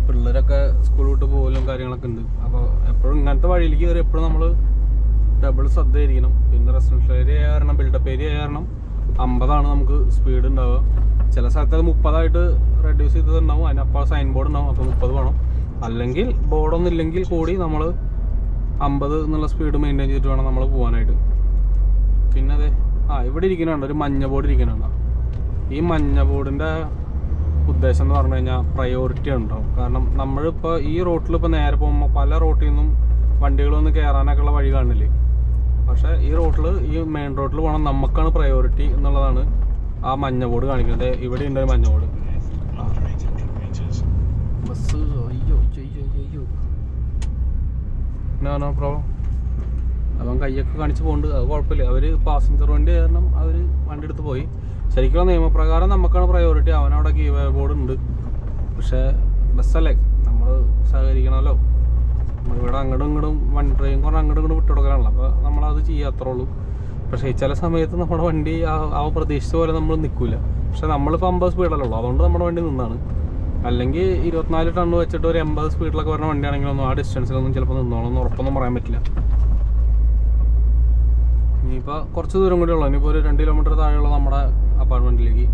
പിള്ളേരൊക്കെ സ്കൂൾ വിട്ട് പോകലും കാര്യങ്ങളൊക്കെ ഉണ്ട്. അപ്പോൾ എപ്പോഴും ഇങ്ങനത്തെ വഴിയിലേക്ക് കയറി എപ്പോഴും നമ്മൾ ഡബിൾ ശ്രദ്ധയായിരിക്കണം. പിന്നെ റെസിഡൻഷ്യൽ ഏരിയ കാരണം, ബിൽഡപ്പ് ഏരിയ കാരണം 50 നമുക്ക് സ്പീഡ് ഉണ്ടാവുക. ചില സ്ഥലത്ത് 30 റെഡ്യൂസ് ചെയ്തിട്ടുണ്ടാവും. അതിനപ്പോൾ സൈൻ ബോർഡ് ഉണ്ടാവും, അപ്പോൾ 30 വേണം. അല്ലെങ്കിൽ ബോർഡൊന്നും ഇല്ലെങ്കിൽ കൂടി നമ്മൾ 50 എന്നുള്ള സ്പീഡ് മെയിൻറ്റെയിൻ ചെയ്തിട്ട് വേണം നമ്മൾ പോകാനായിട്ട്. പിന്നെ അതെ, ഇവിടെ ഇരിക്കുന്നുണ്ട് ഒരു മഞ്ഞ ബോർഡ് ഇരിക്കുന്നുണ്ടോ. ഈ മഞ്ഞ ബോർഡിൻ്റെ ഉദ്ദേശം എന്ന് പറഞ്ഞു കഴിഞ്ഞാൽ പ്രയോറിറ്റി ഉണ്ടാവും. കാരണം നമ്മളിപ്പോൾ ഈ റോട്ടിൽ ഇപ്പോൾ നേരെ പോകുമ്പോൾ പല റോട്ടിൽ നിന്നും വണ്ടികളൊന്നും കയറാനൊക്കെ ഉള്ള വഴി കാണില്ലേ. പക്ഷേ ഈ റോട്ടിൽ, ഈ മെയിൻ റോട്ടിൽ പോകണം, നമുക്കാണ് പ്രയോറിറ്റി എന്നുള്ളതാണ് ആ മഞ്ഞ ബോർഡ് കാണിക്കുന്നത്. ഇവിടെ ഉണ്ട് ഒരു മഞ്ഞ ബോർഡ്. ബസ് അയ്യോ നോ പ്രോബ്ലം. അവൻ കൈയൊക്കെ കാണിച്ച് പോകുന്നുണ്ട്, അത് കുഴപ്പമില്ല. അവർ പാസഞ്ചർ വണ്ടി കാരണം അവർ വണ്ടി എടുത്ത് പോയി. ശരിക്കും നിയമപ്രകാരം നമുക്കാണ് പ്രയോറിറ്റി. അവനവിടെ ഗീവ് ബോർഡ് ഉണ്ട്. പക്ഷേ ബസ്സല്ലേ, നമ്മൾ സഹകരിക്കണമല്ലോ. ഇവിടെ അങ്ങോട്ടും ഇങ്ങോട്ടും വണ്ടി ഡ്രൈവിംഗ് പറഞ്ഞാൽ അങ്ങോട്ടും ഇങ്ങോട്ടും വിട്ടുകൊടുക്കാനാണല്ലോ. അപ്പോൾ നമ്മളത് ചെയ്യാത്രേ ഉള്ളൂ. പക്ഷേ ചില സമയത്ത് നമ്മുടെ വണ്ടി ആ പ്രതീക്ഷിച്ച പോലെ നമ്മൾ നിൽക്കില്ല. പക്ഷെ നമ്മളിപ്പോൾ 50 സ്പീഡിലല്ലോ, അതുകൊണ്ട് നമ്മുടെ വണ്ടി നിന്നാണ്. അല്ലെങ്കിൽ 24 ടൺ വെച്ചിട്ട് ഒരു 80 സ്പീഡിലൊക്കെ വരുന്ന വണ്ടിയാണെങ്കിലൊന്നും ആ ഡിസ്റ്റൻസിലൊന്നും ചിലപ്പോൾ നിന്നോളൊന്നും ഉറപ്പൊന്നും പറയാൻ പറ്റില്ല. ഇനിയിപ്പോൾ കുറച്ച് ദൂരം കൂടി ഉള്ളൂ. ഇനിയിപ്പോൾ ഒരു 2 കിലോമീറ്റർ താഴെയുള്ള നമ്മുടെ അപ്പാർട്ട്മെൻറ്റിലേക്ക്.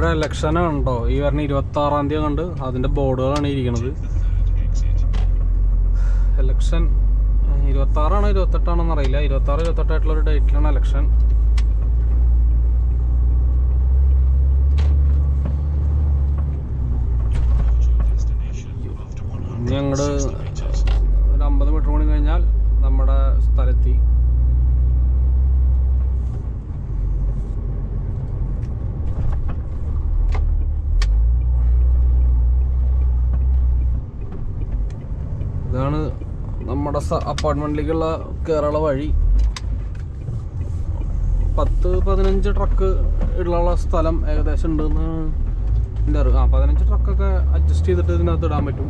കൂട്ടുകാരെ ഇലക്ഷനാണ് കേട്ടോ. ഈ പറഞ്ഞ 26-ാം തീയതി കണ്ട് അതിൻ്റെ ബോർഡുകളാണ് ഇരിക്കുന്നത്. ഇലക്ഷൻ 26-ആണോ 28-ആണോന്ന് അറിയില്ല. 26-28ആയിട്ടുള്ളൊരു ഡേറ്റിലാണ് ഇലക്ഷൻ. ഇനി അങ്ങോട്ട് ഒരു 50 മീറ്റർ കൂടി കഴിഞ്ഞാൽ നമ്മുടെ സ്ഥലത്തി. ഇതാണ് നമ്മുടെ അപ്പാർട്ട്മെന്റിലേക്കുള്ള കേരള വഴി. 10-15 ട്രക്ക് ഉള്ള സ്ഥലം ഏകദേശം ഉണ്ടെന്ന് എൻ്റെ അറിവ്. 15 ട്രക്കൊക്കെ അഡ്ജസ്റ്റ് ചെയ്തിട്ട് ഇതിനകത്ത് ഇടാൻ പറ്റും.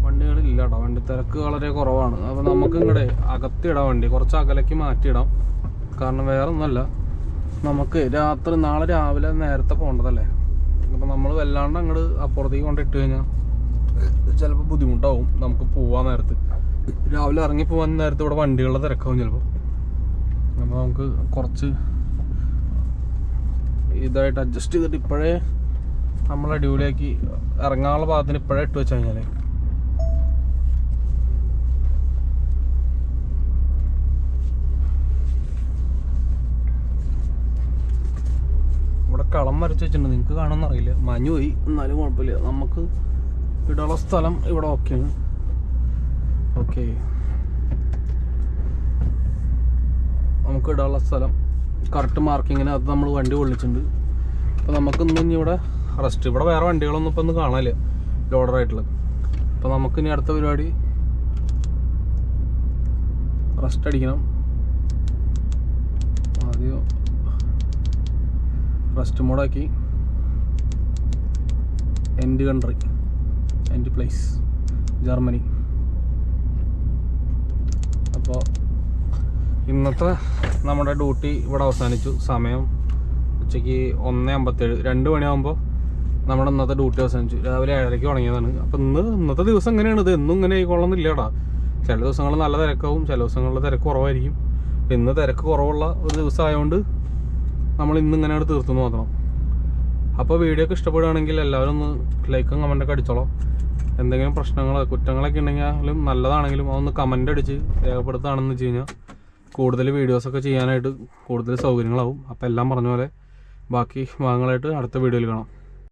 വണ്ടികളില്ല കേട്ടോ, വണ്ടി തിരക്ക് വളരെ കുറവാണ്. അപ്പോൾ നമുക്ക് ഇങ്ങടെ അകത്തിടാം, വണ്ടി കുറച്ച് അകലേക്ക് മാറ്റിയിടാം. കാരണം വേറെ ഒന്നുമല്ല, നമുക്ക് നാളെ രാവിലെ നേരത്തെ പോകേണ്ടതല്ലേ. അപ്പോൾ നമ്മൾ വല്ലാണ്ട് അങ്ങോട്ട് അപ്പുറത്തേക്ക് കൊണ്ടിട്ട് കഴിഞ്ഞാൽ ചിലപ്പോൾ ബുദ്ധിമുട്ടാവും നമുക്ക് പോകാൻ നേരത്ത്. രാവിലെ ഇറങ്ങി പോകാൻ നേരത്ത് ഇവിടെ വണ്ടികളുടെ തിരക്കാവും ചിലപ്പോൾ. അപ്പോൾ നമുക്ക് കുറച്ച് ഇതായിട്ട് അഡ്ജസ്റ്റ് ചെയ്തിട്ട് ഇപ്പോഴേ നമ്മൾ അടിപൊളിയാക്കി ഇറങ്ങാനുള്ള ഭാഗത്തിന് ഇപ്പോഴേ ഇട്ട് വെച്ച് കഴിഞ്ഞാൽ ഇവിടെ കളം വരച്ച് വെച്ചിട്ടുണ്ട്. നിങ്ങൾക്ക് കാണുമെന്ന് അറിയില്ല, മഞ്ഞ് പോയി. എന്നാലും കുഴപ്പമില്ല, നമുക്ക് ഇടാനുള്ള സ്ഥലം ഇവിടെ ഓക്കെയാണ്. ഓക്കെ, നമുക്ക് ഇടാനുള്ള സ്ഥലം കറക്റ്റ് മാർക്കിങ്ങിന് അത് നമ്മൾ വണ്ടി കൊള്ളിച്ചിട്ടുണ്ട്. അപ്പോൾ നമുക്ക് ഇന്ന് ഇവിടെ റെസ്റ്റ്. ഇവിടെ വേറെ വണ്ടികളൊന്നും ഇപ്പം ഒന്ന് കാണാനില്ല ലോഡറായിട്ടുള്ളത്. അപ്പോൾ നമുക്കിനി അടുത്ത പരിപാടി റെസ്റ്റ് അടിക്കണം. ആദ്യം റെസ്റ്റ് മോഡാക്കി end country, end place Germany. അപ്പോൾ ഇന്നത്തെ നമ്മുടെ ഡ്യൂട്ടി ഇവിടെ അവസാനിച്ചു. സമയം ഉച്ചയ്ക്ക് 1:57, 2 മണിയാകുമ്പോൾ നമ്മുടെ ഇന്നത്തെ ഡ്യൂട്ടി അവസാനിച്ചു. രാവിലെ 7:30 തുടങ്ങിയതാണ്. അപ്പോൾ ഇന്നത്തെ ദിവസം എങ്ങനെയാണ്, ഇത് എന്നും ഇങ്ങനെ ആയിക്കൊള്ളുന്നില്ല കേട്ടോ. ചില ദിവസങ്ങൾ നല്ല തിരക്കാവും, ചില ദിവസങ്ങളിൽ തിരക്ക് കുറവായിരിക്കും. ഇന്ന് തിരക്ക് കുറവുള്ള ഒരു ദിവസം ആയതുകൊണ്ട് നമ്മൾ ഇന്ന് ഇങ്ങനെയാണ് തീർത്തു നോക്കണം. അപ്പോൾ വീഡിയോ ഒക്കെ ഇഷ്ടപ്പെടുകയാണെങ്കിൽ എല്ലാവരും ഒന്ന് ലൈക്കും കമൻറ്റൊക്കെ അടിച്ചോളാം. എന്തെങ്കിലും പ്രശ്നങ്ങളോ കുറ്റങ്ങളൊക്കെ ഉണ്ടെങ്കിലും നല്ലതാണെങ്കിലും അതൊന്ന് കമൻ്റ് അടിച്ച് രേഖപ്പെടുത്തുകയാണെന്ന് വെച്ച് കഴിഞ്ഞാൽ കൂടുതൽ വീഡിയോസൊക്കെ ചെയ്യാനായിട്ട് കൂടുതൽ സൗകര്യങ്ങളാവും. അപ്പോൾ എല്ലാം പറഞ്ഞ പോലെ ബാക്കി ഭാഗങ്ങളായിട്ട് അടുത്ത വീഡിയോയിൽ കാണാം.